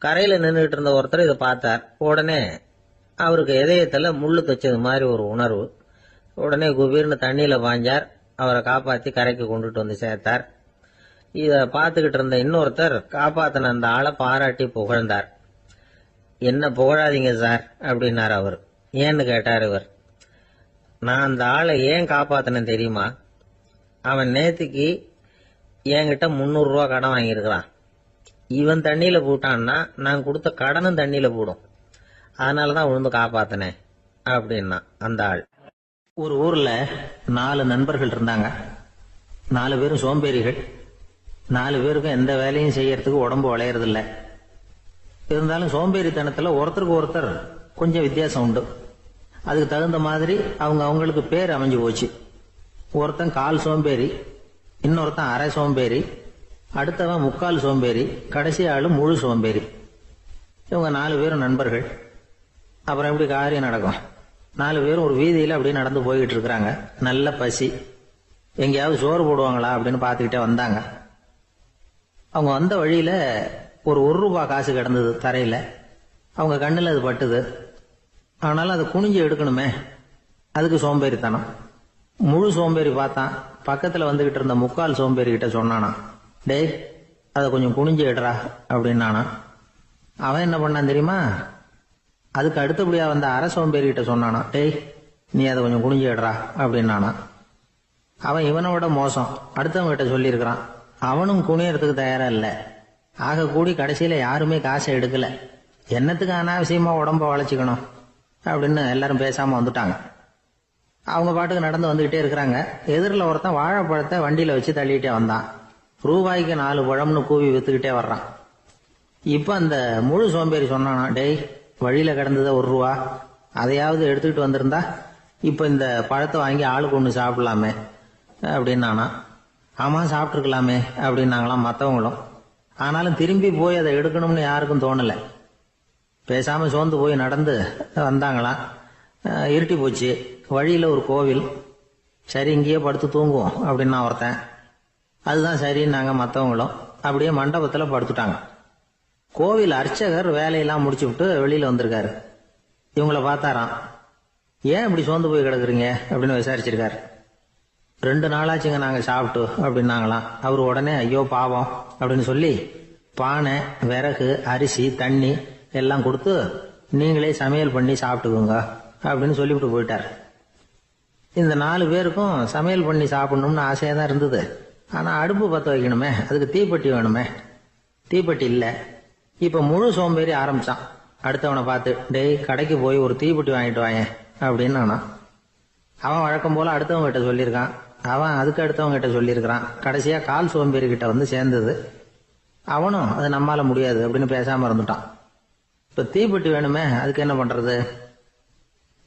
கரையில நின்றுட்டு இருந்த ஒருத்தர் இதை பார்த்தார். உடனே அவருக்கு இதயத்துல முள்ளு தைச்சது மாதிரி ஒரு உணர்வு. உடனே குபீர்னு தண்ணியில பாஞ்சார். அவரை காப்பாத்தி கரைக்கு கொண்டுட்டு வந்து சேர்த்தார். இத பார்த்துக்கிட்டு இருந்த இன்னொருத்தர் காப்பாத்தின அந்த ஆளை பாராட்டி புகழ்ந்தார். என்ன புகழாதீங்க சார் அப்படின்னாரு அவர். ஏன்னு கேட்டார் இவர். நான் அந்த ஆளை ஏன் காப்பாத்தினேன் தெரியுமா? அவன் நேத்துக்கு என்கிட்ட 300 ரூபா கடன் வாங்கியிருக்கிறான். இவன் தண்ணியில போட்டான்னா நான் கொடுத்த கடனும் தண்ணியில போடும். அதனாலதான் விழுந்து காப்பாத்தினேன் அப்படின்னா அந்த ஆள். ஒரு ஊர்ல 4 நண்பர்கள் இருந்தாங்க. 4 பேரும் சோம்பேறிகள். 4 பேருக்கும் எந்த வேலையும் செய்யறதுக்கு உடம்பு வளையறதில்லை. இருந்தாலும் சோம்பேறித்தனத்துல ஒருத்தருக்கு ஒருத்தர் கொஞ்சம் வித்தியாசம் உண்டு. அதுக்கு தகுந்த மாதிரி அவங்களுக்கு பேர் அமைஞ்சு போச்சு. ஒருத்தன் கால் சோம்பேறி, இன்னொருத்தன் அரை சோம்பேறி, அடுத்தவன் முக்கால் சோம்பேறி, கடைசி ஆளு முழு சோம்பேறி. இவங்க 4 பேரும் நண்பர்கள். அப்புறம் எப்படி காரியம் நடக்கும்? 4 பேரும் ஒரு வீதியில அப்படியே நடந்து போய்கிட்டு இருக்கிறாங்க. நல்ல பசி. எங்கேயாவது சோறு போடுவாங்களா அப்படின்னு பார்த்துக்கிட்டே வந்தாங்க. அவங்க வந்த வழியில ஒரு 1 ரூபா காசு கிடந்தது தரையில. அவங்க கண்ணுல அது பட்டுது. ஆனாலும் அதை குனிஞ்சு எடுக்கணுமே, அதுக்கு சோம்பேறித்தனம். முழு சோம்பேறி பார்த்தான். பக்கத்துல வந்துகிட்டு இருந்த முக்கால் சோம்பேறி கிட்ட சொன்னானா, டேய் அதை கொஞ்சம் குனிஞ்சு எடுறா அப்படின்னானா. அவன் என்ன பண்ணான் தெரியுமா? அதுக்கு அடுத்தபடியா வந்த அரை சோம்பேறி கிட்ட சொன்னானா, டேய் நீ அதை கொஞ்சம் குனிஞ்சு எடுறா அப்படின்னானா. அவன் இவனை விட மோசம். அடுத்தவங்க கிட்ட சொல்லியிருக்கிறான். அவனும் குனியறதுக்கு தயாரா இல்ல. ஆக கூடி கடைசியில யாருமே காசை எடுக்கல. என்னத்துக்கு அனாவசியமா உடம்ப வளைச்சிக்கணும் அப்படின்னு எல்லாரும் பேசாம வந்துட்டாங்க. அவங்க பாட்டுக்கு நடந்து வந்துகிட்டே இருக்கிறாங்க. எதிரில் ஒருத்தன் வாழைப்பழத்தை வண்டியில வச்சு தள்ளிட்டே வந்தான். ரூபாய்க்கு 4 பழம்னு கூவி வித்துக்கிட்டே வர்றான். இப்ப அந்த முழு சோம்பேறி சொன்னானா, டேய் வழியில கிடந்தத 1 ரூபா, அதையாவது எடுத்துக்கிட்டு வந்திருந்தா இப்ப இந்த பழத்தை வாங்கி ஆளுக்கு ஒண்ணு சாப்பிடலாமே அப்படின்னானா. ஆமா சாப்பிட்டுருக்கலாமே அப்படின்னாங்களாம் மற்றவங்களும். ஆனாலும் திரும்பி போய் அதை எடுக்கணும்னு யாருக்கும் தோணலை. பேசாம சோர்ந்து போய் நடந்து வந்தாங்களாம். இருட்டி போச்சு. வழியில ஒரு கோவில். சரி இங்கேயே படுத்து தூங்குவோம் அப்படின்னா ஒருத்தன். அதுதான் சரின்னாங்க மற்றவங்களும். அப்படியே மண்டபத்தில் படுத்துட்டாங்க. கோவில் அர்ச்சகர் வேலையெல்லாம் முடிச்சு விட்டு வெளியில வந்திருக்காரு. இவங்கள பார்த்தாராம். ஏன் இப்படி சோர்ந்து போய் கிடக்குறீங்க அப்படின்னு விசாரிச்சிருக்காரு. 2 நாளாச்சுங்க நாங்க சாப்பிட்டு அப்படின்னாங்களாம். அவர் உடனே ஐயோ பாவம் அப்படின்னு சொல்லி பானை, விறகு, அரிசி, தண்ணி எல்லாம் கொடுத்து நீங்களே சமையல் பண்ணி சாப்பிட்டுக்குங்க அப்படின்னு சொல்லிவிட்டு போயிட்டார். இந்த 4 பேருக்கும் சமையல் பண்ணி சாப்பிடணும்னு ஆசையா தான் இருந்தது. ஆனா அடுப்பு பற்ற வைக்கணுமே, அதுக்கு தீப்பெட்டி வேணுமே. தீப்பெட்டி இல்ல. இப்ப முழு சோம்பேறி ஆரம்பிச்சான். அடுத்தவனை பார்த்து, டேய் கடைக்கு போய் ஒரு தீப்பெட்டி வாங்கிட்டு வாங்க அப்படின்னு அவன் வழக்கம் போல அடுத்தவங்க கிட்ட சொல்லியிருக்கான். அவன் அதுக்கு அடுத்தவங்க கிட்ட சொல்லியிருக்கிறான். கடைசியா கால் சோம்பேறி கிட்ட வந்து சேர்ந்தது. அவனும் அது நம்மால முடியாது அப்படின்னு பேசாம இருந்துட்டான். இப்ப தீப்பெட்டி வேணுமே, அதுக்கு என்ன பண்றது?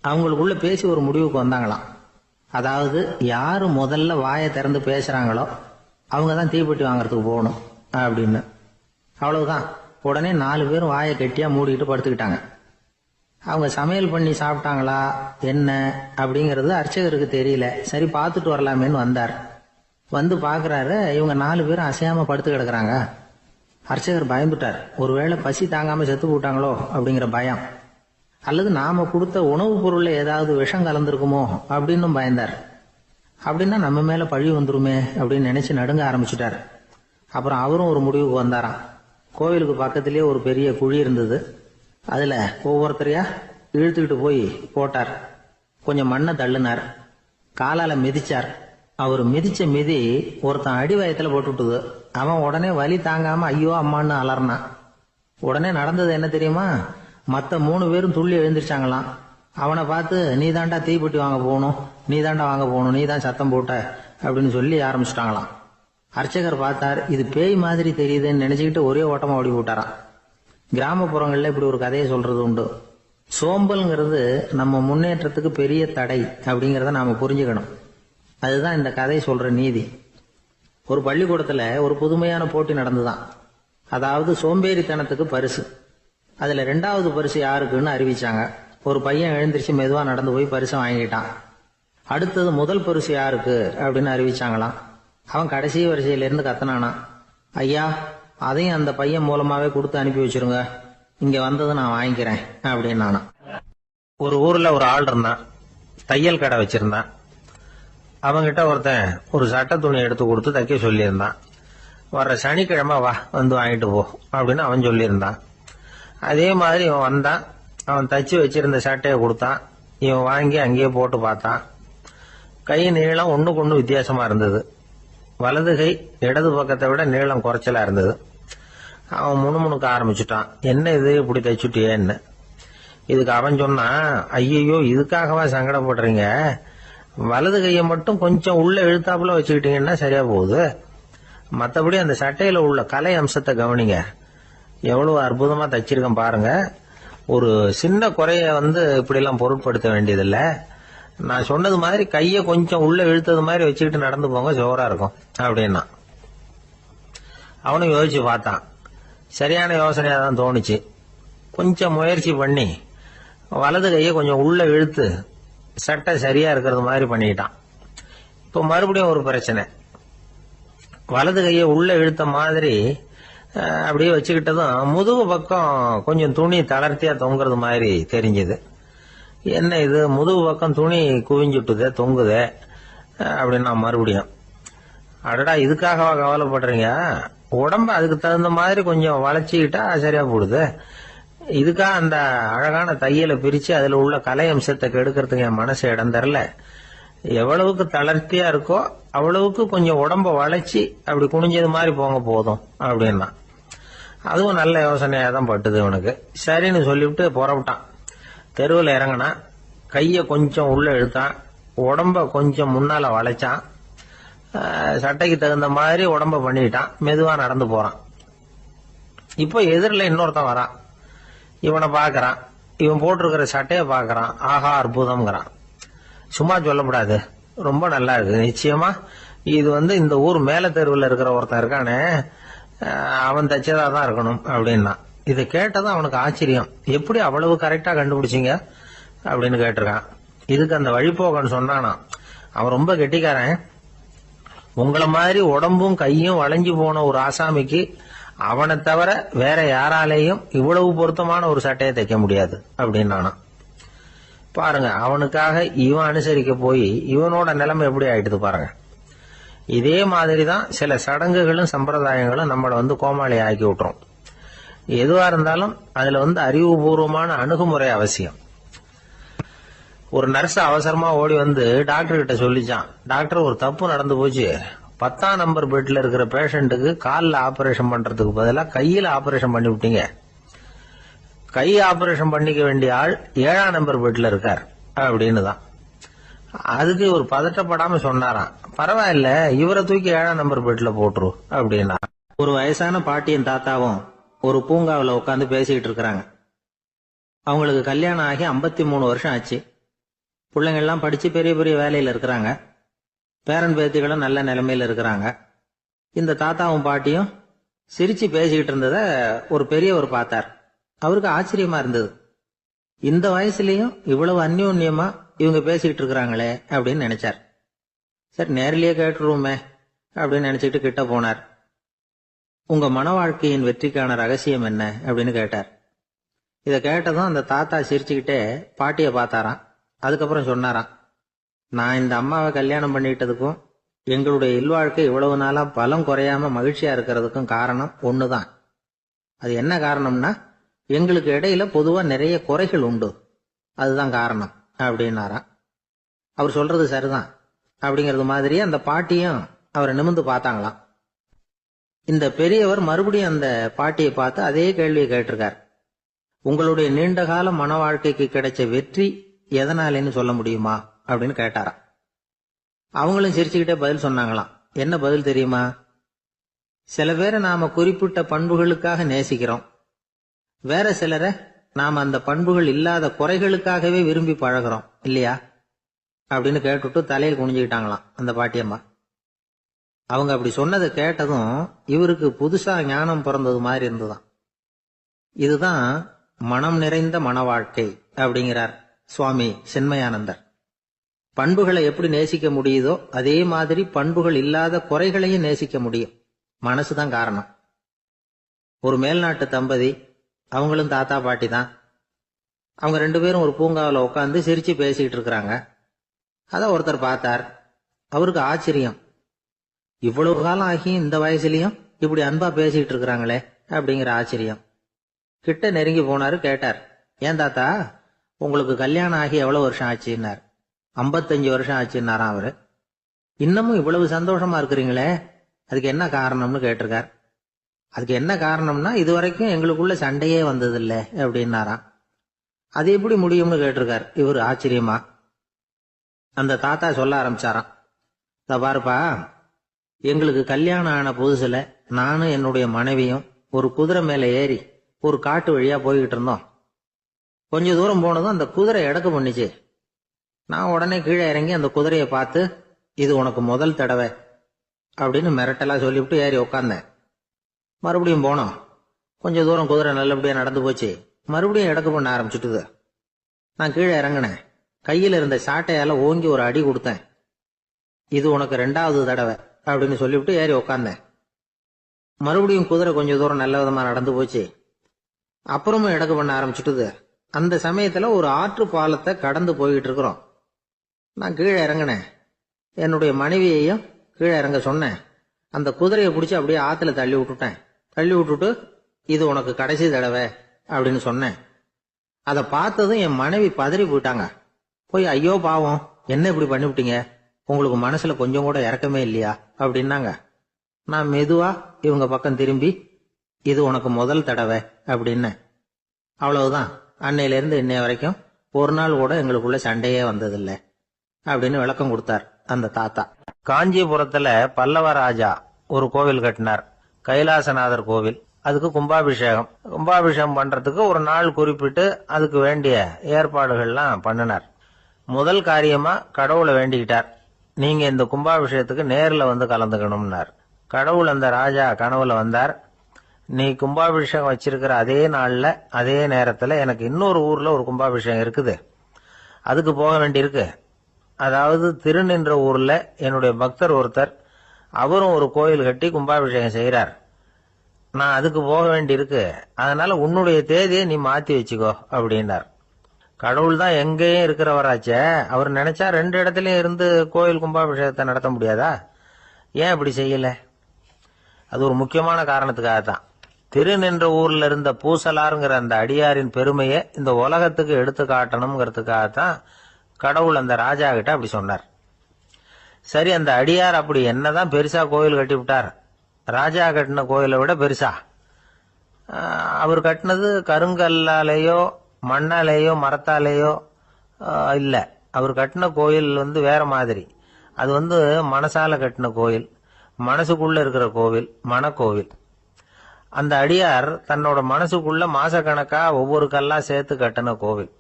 அவங்களுக்குள்ள பேசி ஒரு முடிவுக்கு வந்தாங்களாம். அதாவது யாரு முதல்ல வாயை திறந்து பேசுறாங்களோ அவங்க தான் தீப்பெட்டி வாங்கறதுக்கு போகணும் அப்படின்னு. அவ்வளவுதான். உடனே 4 பேரும் வாயை கெட்டியா மூடிக்கிட்டு படுத்துக்கிட்டாங்க. அவங்க சமையல் பண்ணி சாப்பிட்டாங்களா என்ன அப்படிங்கறது அர்ச்சகருக்கு தெரியல. சரி பார்த்துட்டு வரலாமேன்னு வந்தார். வந்து பாக்குறாரு, இவங்க 4 பேரும் அசையாம படுத்து கிடக்குறாங்க. அர்ச்சகர் பயந்துட்டார். ஒருவேளை பசி தாங்காம செத்து போட்டாங்களோ அப்படிங்கிற பயம், அல்லது நாம கொடுத்த உணவுப் பொருள்ல ஏதாவது விஷம் கலந்துருக்குமோ அப்படின்னு பயந்தார். அப்படின்னா நம்ம மேல பழி வந்துருமே அப்படின்னு நினைச்சு நடுங்க ஆரம்பிச்சுட்டார். அப்புறம் அவரும் ஒரு முடிவுக்கு வந்தாராம். கோவிலுக்கு பக்கத்திலேயே ஒரு பெரிய குழி இருந்தது. அதுல ஒவ்வொருத்தரையா இழுத்துக்கிட்டு போய் போட்டார். கொஞ்சம் மண்ணை தள்ளினார். காலால மிதிச்சார். அவர் மிதிச்ச மிதி ஒருத்தன் அடி வயத்துல போட்டுவிட்டது. அவன் உடனே வலி தாங்காம ஐயோ அம்மான்னு அலர்னான். உடனே நடந்தது என்ன தெரியுமா? மத்த 3 பேரும் துள்ளி எழுந்திருச்சாங்களாம். அவனை பார்த்து நீ தாண்டா தீப்பெட்டி வாங்க போகணும், நீ தாண்டா வாங்க போகணும், நீ தான் சத்தம் போட்ட அப்படின்னு சொல்லி ஆரம்பிச்சுட்டாங்களாம். அர்ச்சகர் பார்த்தார். இது பேய் மாதிரி தெரியுதுன்னு நினைச்சுக்கிட்டு ஒரே ஓட்டமா ஓடி போட்டாராம். கிராமப்புறங்கள்ல இப்படி ஒரு கதையை சொல்றது உண்டு. சோம்பல்ங்கிறது நம்ம முன்னேற்றத்துக்கு பெரிய தடை அப்படிங்கறத நாம புரிஞ்சுக்கணும். அதுதான் இந்த கதை சொல்ற நீதி. ஒரு பள்ளிக்கூடத்துல ஒரு புதுமையான போட்டி நடந்துதான். அதாவது சோம்பேறித்தனத்துக்கு பரிசு. அதுல 2வது பரிசு யாருக்குன்னு அறிவிச்சாங்க. ஒரு பையன் எழுந்திருச்சு மெதுவா நடந்து போய் பரிசை வாங்கிட்டான். அடுத்தது முதல் பரிசு யாருக்கு அப்படின்னு அறிவிச்சாங்களாம். அவன் கடைசி வரிசையில இருந்து கத்தனானா, ஐயா அதையும் அந்த பையன் மூலமாவே கொடுத்து அனுப்பி வச்சிருங்க, இங்க வந்தது நான் வாங்கிக்கிறேன் அப்படின்னு. ஒரு ஊர்ல ஒரு ஆள் இருந்தான். தையல் கடை வச்சிருந்தான். அவங்கிட்ட ஒருத்தன் ஒரு சட்டை துணி எடுத்து கொடுத்து தைக்க சொல்லியிருந்தான். வர்ற சனிக்கிழமை வா வந்து வாங்கிட்டு போ அப்படின்னு அவன் சொல்லியிருந்தான். அதே மாதிரி இவன் வந்தான். அவன் தச்சு வச்சிருந்த சட்டையை கொடுத்தான். இவன் வாங்கி அங்கேயே போட்டு பார்த்தான். கை நீளம் ஒண்ணுக்கு ஒண்ணு வித்தியாசமா இருந்தது. வலது கை இடது பக்கத்தை விட நீளம் குறைச்சலா இருந்தது. அவன் முணுமுணுக்க ஆரம்பிச்சுட்டான். என்ன இது இப்படி தைச்சுட்டியேன்னு. இதுக்கு அவன் சொன்னான், ஐயோ இதுக்காகவா சங்கடப்படுறீங்க? வலது கையை மட்டும் கொஞ்சம் உள்ள இழுத்தாப்புல வச்சுக்கிட்டீங்கன்னா சரியா போகுது. மற்றபடி அந்த சட்டையில உள்ள கலை அம்சத்தை கவனிங்க. எவ்வளவு அற்புதமா தச்சிருக்கேன் பாருங்க. ஒரு சின்ன குறைய இப்படி எல்லாம் பொருட்படுத்த வேண்டியதில்லை. நான் சொன்னது மாதிரி கைய கொஞ்சம் உள்ள இழுத்தது மாதிரி வச்சுக்கிட்டு நடந்து போங்க, ஜோரா இருக்கும் அப்படின்னா. அவனும் யோசிச்சு பார்த்தான். சரியான யோசனையா தான் தோணுச்சு. கொஞ்சம் முயற்சி பண்ணி வலது கையை கொஞ்சம் உள்ள இழுத்து சட்டை சரியா இருக்கிறது மாதிரி பண்ணிக்கிட்டான். இப்ப மறுபடியும் ஒரு பிரச்சனை. வலது கையை உள்ள இழுத்த மாதிரி அப்படியே வச்சுக்கிட்டதும் முதுகு பக்கம் கொஞ்சம் துணி தளர்த்தியா தொங்குறது மாதிரி தெரிஞ்சது. என்ன இது முதுகு பக்கம் துணி குவிஞ்சுட்டுதே தொங்குதே அப்படின்னா மறுபடியும், அடடா இதுக்காகவா கவலைப்படுறீங்க? உடம்ப அதுக்கு தகுந்த மாதிரி கொஞ்சம் வளைச்சிக்கிட்டா சரியா போடுது. இதுக்காக அந்த அழகான தையலை பிரிச்சு அதுல உள்ள கலை அம்சத்தை கெடுக்கிறதுக்கு என் மனசு இடம் தரல. எவ்வளவுக்கு தளர்த்தியா இருக்கோ அவ்வளவுக்கு கொஞ்சம் உடம்ப வளைச்சி அப்படி குனிஞ்சது மாதிரி போங்க போதும் அப்படின்னா. அதுவும் நல்ல யோசனையா தான் பட்டுது இவனுக்கு. சரின்னு சொல்லிவிட்டு புறப்பட்டான். தெருவில் இறங்கினான். கைய கொஞ்சம் உள்ள இழுத்தான். உடம்ப கொஞ்சம் முன்னால வளைச்சான். சட்டைக்கு தகுந்த மாதிரி உடம்ப பண்ணிட்டான். மெதுவா நடந்து போறான். இப்போ எதிரில் இன்னொருத்தன் வரான். இவனை பாக்குறான். இவன் போட்டிருக்கிற சட்டைய பாக்குறான். ஆஹா அற்புதம்ங்கிறான். சும்மா சொல்லக்கூடாது, ரொம்ப நல்லா இருக்கு, நிச்சயமா இது இந்த ஊர் மேல தெருவில் இருக்கிற ஒருத்தன் இருக்கானே, அவன் தச்சதா தான் இருக்கணும் அப்படின்னா. இதை கேட்டதும் அவனுக்கு ஆச்சரியம். எப்படி அவ்வளவு கரெக்டா கண்டுபிடிச்சிங்க அப்படின்னு கேட்டிருக்கான். இதுக்கு அந்த வழிபோகன்னு சொன்னானா, அவன் ரொம்ப கெட்டிக்காரன். உங்களை மாதிரி உடம்பும் கையும் வளைஞ்சு போன ஒரு ஆசாமிக்கு அவனை தவிர வேற யாராலேயும் இவ்வளவு பொருத்தமான ஒரு சட்டையை தைக்க முடியாது அப்படின்னானா. பாருங்க, அவனுக்காக இவன் அனுசரிக்க போய் இவனோட நிலைமை எப்படி ஆயிடுது பாருங்க. இதே மாதிரிதான் சில சடங்குகளும் சம்பிரதாயங்களும் நம்மளை கோமாளி ஆக்கி விட்டுரும். எதுவா இருந்தாலும் அதுல அறிவுபூர்வமான அணுகுமுறை அவசியம். ஒரு நர்ஸ் அவசரமா ஓடி டாக்டர் கிட்ட சொல்லிச்சான், டாக்டர் ஒரு தப்பு நடந்து போச்சு, 10ஆம் நம்பர் பெட்ல இருக்கிற பேஷண்ட்டுக்கு காலில் ஆபரேஷன் பண்றதுக்கு பதிலாக கையில ஆபரேஷன் பண்ணி விட்டீங்க. கை ஆபரேஷன் பண்ணிக்க வேண்டிய ஆள் 7ஆம் நம்பர் பெட்ல இருக்கார் அப்படின்னு தான். அதுக்கு ஒரு பதட்டப்படாம சொன்னாராம், பரவாயில்ல, இவரை தூக்கி 7ஆம் நம்பர் பெட்ல போட்டுரு அப்படின்னா. ஒரு வயசான பாட்டியும் தாத்தாவும் ஒரு பூங்காவில் உட்காந்து பேசிக்கிட்டு இருக்கிறாங்க. அவங்களுக்கு கல்யாணம் ஆகி 53 வருஷம் ஆச்சு. பிள்ளைங்கள்லாம் படிச்சு பெரிய பெரிய வேலையில இருக்கிறாங்க. பேரன் பேத்திகளும் நல்ல நிலைமையில இருக்கிறாங்க. இந்த தாத்தாவும் பாட்டியும் சிரிச்சு பேசிக்கிட்டு இருந்தத ஒரு பெரியவர் பார்த்தார். அவருக்கு ஆச்சரியமா இருந்தது. இந்த வயசுலயும் இவ்வளவு அந்யோன்யமா இவங்க பேசிக்கிட்டு இருக்கிறாங்களே அப்படின்னு நினைச்சார். சரி, நேரிலேயே கேட்டுருவோமே அப்படின்னு நினைச்சுக்கிட்டு கிட்ட போனார். உங்க மன வாழ்க்கையின் வெற்றிக்கான ரகசியம் என்ன அப்படின்னு கேட்டார். இதை கேட்டதும் அந்த தாத்தா சிரிச்சுக்கிட்டே பாட்டியை பார்த்தாராம். அதுக்கப்புறம் சொன்னாராம், நான் இந்த அம்மாவை கல்யாணம் பண்ணிக்கிட்டதுக்கும் எங்களுடைய இல்வாழ்க்கை இவ்வளவு நாளா பலம் குறையாம மகிழ்ச்சியா இருக்கிறதுக்கும் காரணம் ஒண்ணுதான். அது என்ன காரணம்னா, எங்களுக்கு இடையில பொதுவா நிறைய குறைகள் உண்டு, அதுதான் காரணம் அப்படின்னாராம். அவர் சொல்றது சரிதான் அப்படிங்கறது மாதிரியே அந்த பாட்டியும் அவரை நிமிர்ந்து பார்த்தாங்களாம். இந்த பெரியவர் மறுபடியும் அந்த பாட்டியை பார்த்து அதே கேள்வியை கேட்டிருக்கார். உங்களுடைய நீண்டகால மன வாழ்க்கைக்கு கிடைச்ச வெற்றி எதனாலேன்னு சொல்ல முடியுமா அப்படின்னு கேட்டாராம். அவங்களும் சிரிச்சுக்கிட்டே பதில் சொன்னாங்களாம். என்ன பதில் தெரியுமா? சில பேரை நாம குறிப்பிட்ட பண்புகளுக்காக நேசிக்கிறோம், வேற சிலரை நாம அந்த பண்புகள் இல்லாத குறைகளுக்காகவே விரும்பி பழகிறோம் இல்லையா அப்படின்னு கேட்டுட்டு தலையில் குனிஞ்சுக்கிட்டாங்களாம் அந்த பாட்டியம்மா. அவங்க அப்படி சொன்னதை கேட்டதும் இவருக்கு புதுசா ஞானம் பிறந்தது மாதிரி இருந்துதான். இதுதான் மனம் நிறைந்த மன வாழ்க்கை அப்படிங்கிறார் சுவாமி சின்மயானந்தர். பண்புகளை எப்படி நேசிக்க முடியுதோ அதே மாதிரி பண்புகள் இல்லாத குறைகளையும் நேசிக்க முடியும். மனசுதான் காரணம். ஒரு மேல்நாட்டு தம்பதி, அவங்களும் தாத்தா பாட்டி தான். அவங்க 2 பேரும் ஒரு பூங்காவில் உட்காந்து சிரிச்சு பேசிக்கிட்டு இருக்கிறாங்க. அத ஒருத்தர் பார்த்தார். அவருக்கு ஆச்சரியம், இவ்வளவு காலம் ஆகி இந்த வயசுலயும் இப்படி அன்பா பேசிக்கிட்டு இருக்கிறாங்களே அப்படிங்கிற ஆச்சரியம். கிட்ட நெருங்கி போனாரு. கேட்டார், ஏன் தாத்தா, உங்களுக்கு கல்யாணம் ஆகி எவ்வளவு வருஷம் ஆச்சுன்னார். 55 வருஷம் ஆச்சுன்னாராம் அவரு. இன்னமும் இவ்வளவு சந்தோஷமா இருக்கிறீங்களே, அதுக்கு என்ன காரணம்னு கேட்டிருக்கார். அதுக்கு என்ன காரணம்னா, இதுவரைக்கும் எங்களுக்குள்ள சண்டையே வந்ததில்லை அப்படின்னாராம். அது எப்படி முடியும்னு கேட்டிருக்கார் இவர் ஆச்சரியமா. அந்த தாத்தா சொல்ல ஆரம்பிச்சாராம், இத பாருப்பா, எங்களுக்கு கல்யாணம் ஆன புதுசுல நானும் என்னுடைய மனைவியும் ஒரு குதிரை மேல ஏறி ஒரு காட்டு வழியா போய்கிட்டு இருந்தோம். கொஞ்ச தூரம் போனதும் அந்த குதிரை எடக்கு பண்ணிச்சு. நான் உடனே கீழே இறங்கி அந்த குதிரையை பார்த்து, இது உனக்கு முதல் தடவை அப்படின்னு மிரட்டலா சொல்லிவிட்டு ஏறி உக்காந்தேன். மறுபடியும் போனோம். கொஞ்ச தூரம் குதிரை நல்லபடியா நடந்து போச்சு. மறுபடியும் எடக்கு பண்ண ஆரம்பிச்சுட்டுது. நான் கீழே இறங்கினேன். கையில் இருந்த சாட்டையால ஓங்கி ஒரு அடி கொடுத்தேன். இது உனக்கு 2வது தடவை அப்படின்னு சொல்லிவிட்டு ஏறி உக்காந்தேன். மறுபடியும் குதிரை கொஞ்ச தூரம் நல்ல விதமா நடந்து போச்சு. அப்புறமும் எடக்கு பண்ண ஆரம்பிச்சுட்டுது. அந்த சமயத்துல ஒரு ஆற்று பாலத்தை கடந்து போய்கிட்டு இருக்கிறோம். நான் கீழே இறங்கினேன். என்னுடைய மனைவியையும் கீழே இறங்க சொன்னேன். அந்த குதிரையை பிடிச்சி அப்படியே ஆத்துல தள்ளி விட்டுட்டேன். தள்ளி விட்டுட்டு, இது உனக்கு கடைசி தடவை அப்படின்னு சொன்னேன். அதை பார்த்ததும் என் மனைவி பதறி போயிட்டாங்க. போய், ஐயோ பாவம், என்ன இப்படி பண்ணிவிட்டீங்க, உங்களுக்கு மனசுல கொஞ்சம் கூட இறக்கமே இல்லையா அப்படின்னாங்க. நான் மெதுவா இவங்க பக்கம் திரும்பி, இது உனக்கு முதல் தடவை அப்படின்னு. அவ்வளவுதான், அன்னையில இருந்து இன்னைய வரைக்கும் ஒரு நாள் கூட எங்களுக்குள்ள சண்டையே வந்ததில்லை அப்படின்னு விளக்கம் கொடுத்தார் அந்த தாத்தா. காஞ்சிபுரத்துல பல்லவ ராஜா ஒரு கோவில் கட்டினார், கைலாசநாதர் கோவில். அதுக்கு கும்பாபிஷேகம் பண்றதுக்கு ஒரு நாள் குறிப்பிட்டு அதுக்கு வேண்டிய ஏற்பாடுகள்லாம் பண்ணினார். முதல் காரியமா கடவுளை வேண்டிக்கிட்டார். நீங்க இந்த கும்பாபிஷேகத்துக்கு நேர்ல வந்து கலந்துக்கணும்னார். கடவுள் அந்த ராஜா கனவுல வந்தார். நீ கும்பாபிஷேகம் வச்சிருக்கிற அதே நாள்ல அதே நேரத்துல எனக்கு இன்னொரு ஊர்ல ஒரு கும்பாபிஷேகம் இருக்குது, அதுக்கு போக வேண்டியிருக்கு. அதாவது திருநின்ற ஊர்ல என்னுடைய பக்தர் ஒருத்தர், அவரும் ஒரு கோயில் கட்டி கும்பாபிஷேகம் செய்யறார். நான் அதுக்கு போக வேண்டியிருக்கு, அதனால உன்னுடைய தேதியை நீ மாத்தி வச்சுக்கோ அப்படின்னார். கடவுள் தான் எங்கேயும் இருக்கிறவராச்சே, அவர் நினைச்சா 2 இடத்துலயும் இருந்து கோயில் கும்பாபிஷேகத்தை நடத்த முடியாதா? ஏன் இப்படி செய்யல? அது ஒரு முக்கியமான காரணத்துக்காகத்தான். திருநின்ற ஊர்ல இருந்த பூசலாருங்கிற அந்த அடியாரின் பெருமையை இந்த உலகத்துக்கு எடுத்து காட்டணுங்கிறதுக்காகத்தான் கடவுள் அந்த ராஜா கிட்ட அப்படி சொன்னார். சரி, அந்த அடியார் அப்படி என்னதான் பெருசா கோயில் கட்டி விட்டார்? ராஜா கட்டின கோயிலை விட பெருசா? அவர் கட்டினது கருங்கல்லாலேயோ மண்ணாலேயோ மரத்தாலேயோ இல்ல. அவர் கட்டின கோயில் வேற மாதிரி. அது மனசால கட்டின கோயில், மனசுக்குள்ள இருக்கிற கோவில், மனக்கோவில். அந்த அடியார் தன்னோட மனசுக்குள்ள மாசக்கணக்கா ஒவ்வொரு கல்லா சேர்த்து கட்டின கோவில்.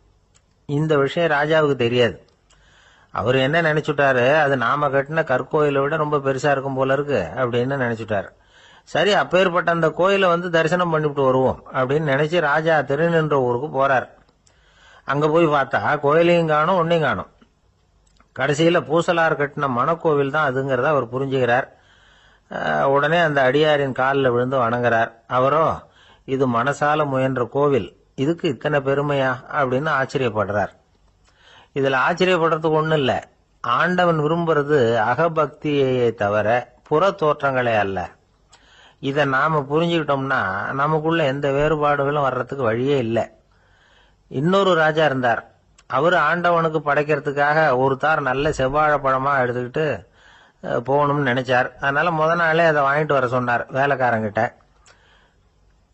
இந்த விஷயம் ராஜாவுக்கு தெரியாது. அவர் என்ன நினைச்சுட்டாரு, அது நாம கட்டின கற்கோயிலை விட ரொம்ப பெருசா இருக்கும் போல இருக்கு அப்படின்னு நினைச்சுட்டாரு. சரி, அப்பேற்பட்ட அந்த கோயிலை தரிசனம் பண்ணிவிட்டு வருவோம் அப்படின்னு நினைச்சு ராஜா திருநின்ற ஊருக்கு போறார். அங்க போய் பார்த்தா கோயிலையும் காணும், ஒன்னையும் காணும். கடைசியில பூசலார் கட்டின மனக்கோவில் தான் அதுங்கிறத அவர் புரிஞ்சுக்கிறார். உடனே அந்த அடியாரின் காலில் விழுந்து வணங்குறார். அவரோ, இது மனசால முயன்ற கோவில், இதுக்கு இத்தனை பெருமையா அப்படின்னு ஆச்சரியப்படுறார். இதுல ஆச்சரியப்படுறதுக்கு ஒண்ணும் இல்ல. ஆண்டவன் விரும்புறது அகபக்தியை தவிர புற தோற்றங்களே அல்ல. இத நாம புரிஞ்சுக்கிட்டோம்னா நமக்குள்ள எந்த வேறுபாடுகளும் வர்றதுக்கு வழியே இல்லை. இன்னொரு ராஜா இருந்தார். அவரு ஆண்டவனுக்கு படைக்கிறதுக்காக ஒரு தார் நல்ல செவ்வாழை பழமா எடுத்துக்கிட்டு போகணும்னு நினைச்சார். அதனால முத நாளே அதை வாங்கிட்டு வர சொன்னார் வேலைக்காரங்கிட்ட.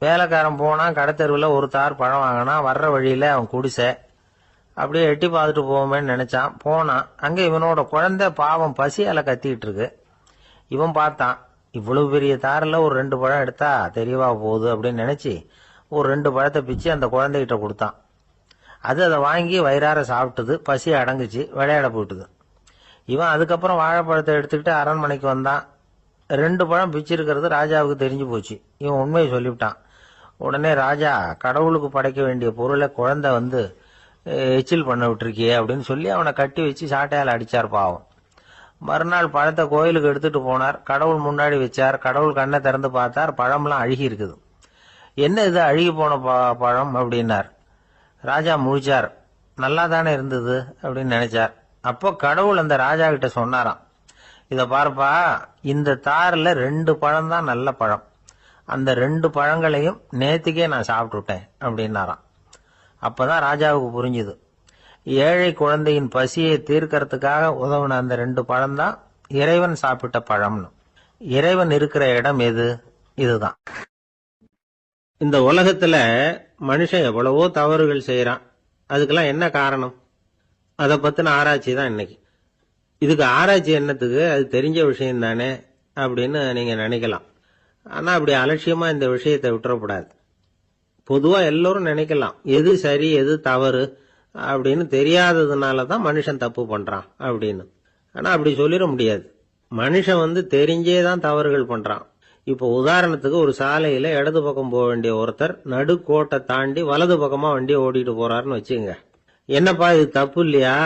வேலைக்காரன் போனா கடைத்தெருவில் ஒரு தார் பழம் வாங்கினா. வர்ற வழியில அவன் குடிசை. அப்படியே எட்டி பார்த்துட்டு போவோமேன்னு நினைச்சான். போனான். அங்க இவனோட குழந்தை பாவம் பசியால கத்திட்டு இருக்கு. இவன் பார்த்தான், இவ்வளவு பெரிய தாரில் ஒரு 2 பழம் எடுத்தா தெரியவா போகுது அப்படின்னு நினைச்சு ஒரு 2 பழத்தை பிச்சு அந்த குழந்தைகிட்ட கொடுத்தான். அதை வாங்கி வயிறார சாப்பிட்டது. பசி அடங்குச்சு, விளையாட போட்டுது. இவன் அதுக்கப்புறம் வாழைப்பழத்தை எடுத்துக்கிட்டு அரண்மனைக்கு வந்தான். 2 பழம் பிச்சிருக்கிறது ராஜாவுக்கு தெரிஞ்சு போச்சு. இவன் உண்மையை சொல்லிவிட்டான். உடனே ராஜா, கடவுளுக்கு படைக்க வேண்டிய பொருளை குழந்தை எச்சில் பண்ண விட்டுருக்கியே அப்படின்னு சொல்லி அவனை கட்டி வச்சு சாட்டையால் அடிச்சார் பாவம். மறுநாள் பழத்தை கோயிலுக்கு எடுத்துட்டு போனார். கடவுள் முன்னாடி வச்சார். கடவுள் கண்ணை திறந்து பார்த்தார், பழம்லாம் அழுகி இருக்குது. என்ன இது அழுகி போன பழம் அப்படின்னார். ராஜா முழிச்சார். நல்லா தானே இருந்தது அப்படின்னு நினைச்சார். அப்போ கடவுள் அந்த ராஜா கிட்ட சொன்னாராம், இத பாருப்பா, இந்த தாரில் 2 பழம் தான் நல்ல பழம், அந்த 2 பழங்களையும் நேத்திக்கே நான் சாப்பிட்டுட்டேன் அப்படின்னாராம். அப்பதான் ராஜாவுக்கு புரிஞ்சுது, ஏழை குழந்தையின் பசியை தீர்க்கறதுக்காக உதவுன அந்த 2 பழம் தான் இறைவன் சாப்பிட்ட பழம்னு. இறைவன் இருக்கிற இடம் எது? இதுதான். இந்த உலகத்துல மனுஷன் எவ்வளவோ தவறுகள் செய்யறான். அதுக்கெல்லாம் என்ன காரணம்? அதை பத்தின ஆராய்ச்சி தான் இன்னைக்கு. இதுக்கு ஆராய்ச்சி என்னத்துக்கு, அது தெரிஞ்ச விஷயம் தானே அப்படின்னு நீங்க நினைக்கலாம். ஆனா அப்படி அலட்சியமா இந்த விஷயத்தை விட்டுறக்கூடாது. பொதுவா எல்லோரும் நினைக்கலாம், எது சரி எது தவறு அப்படின்னு தெரியாததுனால தான் மனுஷன் தப்பு பண்றான் அப்படின்னு. ஆனா அப்படி சொல்லிட முடியாது. மனுஷன் தெரிஞ்சே தான் தவறுகள் பண்றான். இப்போ உதாரணத்துக்கு, ஒரு சாலையில இடது பக்கம் போக வேண்டிய ஒருத்தர் நடுக்கோட்டை தாண்டி வலது பக்கமா வண்டியை ஓட்டிட்டு போறாருன்னு வச்சுங்க. என்னப்பா இது தப்பு இல்லையா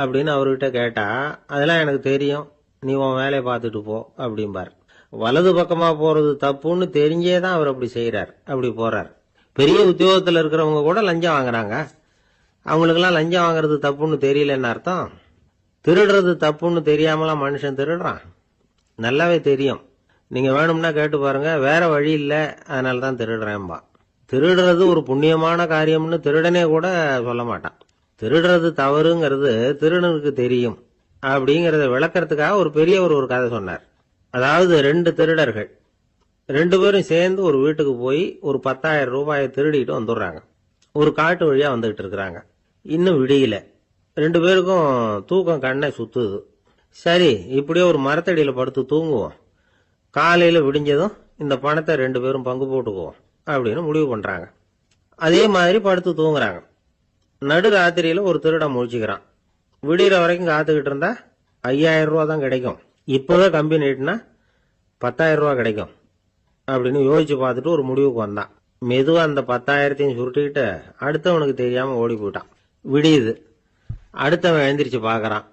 அப்படின்னு அவர்கிட்ட கேட்டா, அதெல்லாம் எனக்கு தெரியும், நீ உன் வேலையை பார்த்துட்டு போ அப்படிம்பார். வலது பக்கமா போறது தப்புன்னு தெரிஞ்சே தான் அவர் அப்படி செய்யறார், அப்படி போறார். பெரிய உத்தியோகத்துல இருக்கிறவங்க கூட லஞ்சம் வாங்குறாங்க. அவங்களுக்கெல்லாம் லஞ்சம் வாங்குறது தப்புன்னு தெரியலன்னு அர்த்தம். திருடுறது தப்புன்னு தெரியாமலாம் மனுஷன் திருடுறான். நல்லாவே தெரியும். நீங்க வேணும்னா கேட்டு பாருங்க, வேற வழி இல்ல அதனாலதான் திருடுறேன்பா. திருடுறது ஒரு புண்ணியமான காரியம்னு திருடனே கூட சொல்ல மாட்டான். திருடுறது தவறுங்கிறது திருடனுக்கு தெரியும் அப்படிங்கறத விளக்கறதுக்காக ஒரு பெரியவர் ஒரு கதை சொன்னார். அதாவது 2 திருடர்கள் 2 பேரும் சேர்ந்து ஒரு வீட்டுக்கு போய் ஒரு 10,000 ரூபாயை திருடிட்டு வந்துடுறாங்க. ஒரு காட்டு வழியா வந்துகிட்டு இருக்கிறாங்க. இன்னும் விடியல. 2 பேருக்கும் தூக்கம் கண்ணை சுத்துது. சரி, இப்படியே ஒரு மரத்தடியில படுத்து தூங்குவோம், காலையில விடிஞ்சதும் இந்த பணத்தை 2 பேரும் பங்கு போட்டுக்குவோம் அப்படின்னு முடிவு பண்றாங்க. அதே மாதிரி படுத்து தூங்குறாங்க. நடு ராத்திரியில ஒரு திருடன் முழிச்சுக்கிறான். விடிகிற வரைக்கும் காத்துக்கிட்டு இருந்தா 5000 ரூபா தான் கிடைக்கும், இப்பவே கம்பி நீட்டினா 10,000 ரூபா கிடைக்கும் அப்படின்னு யோசிச்சு பார்த்துட்டு ஒரு முடிவுக்கு வந்தான். மெதுவா அந்த 10,000 சுருட்டிக்கிட்டு அடுத்தவனுக்கு தெரியாம ஓடி போயிட்டான். விடியுது. அடுத்தவன் எழுந்திரிச்சு பாக்குறான்.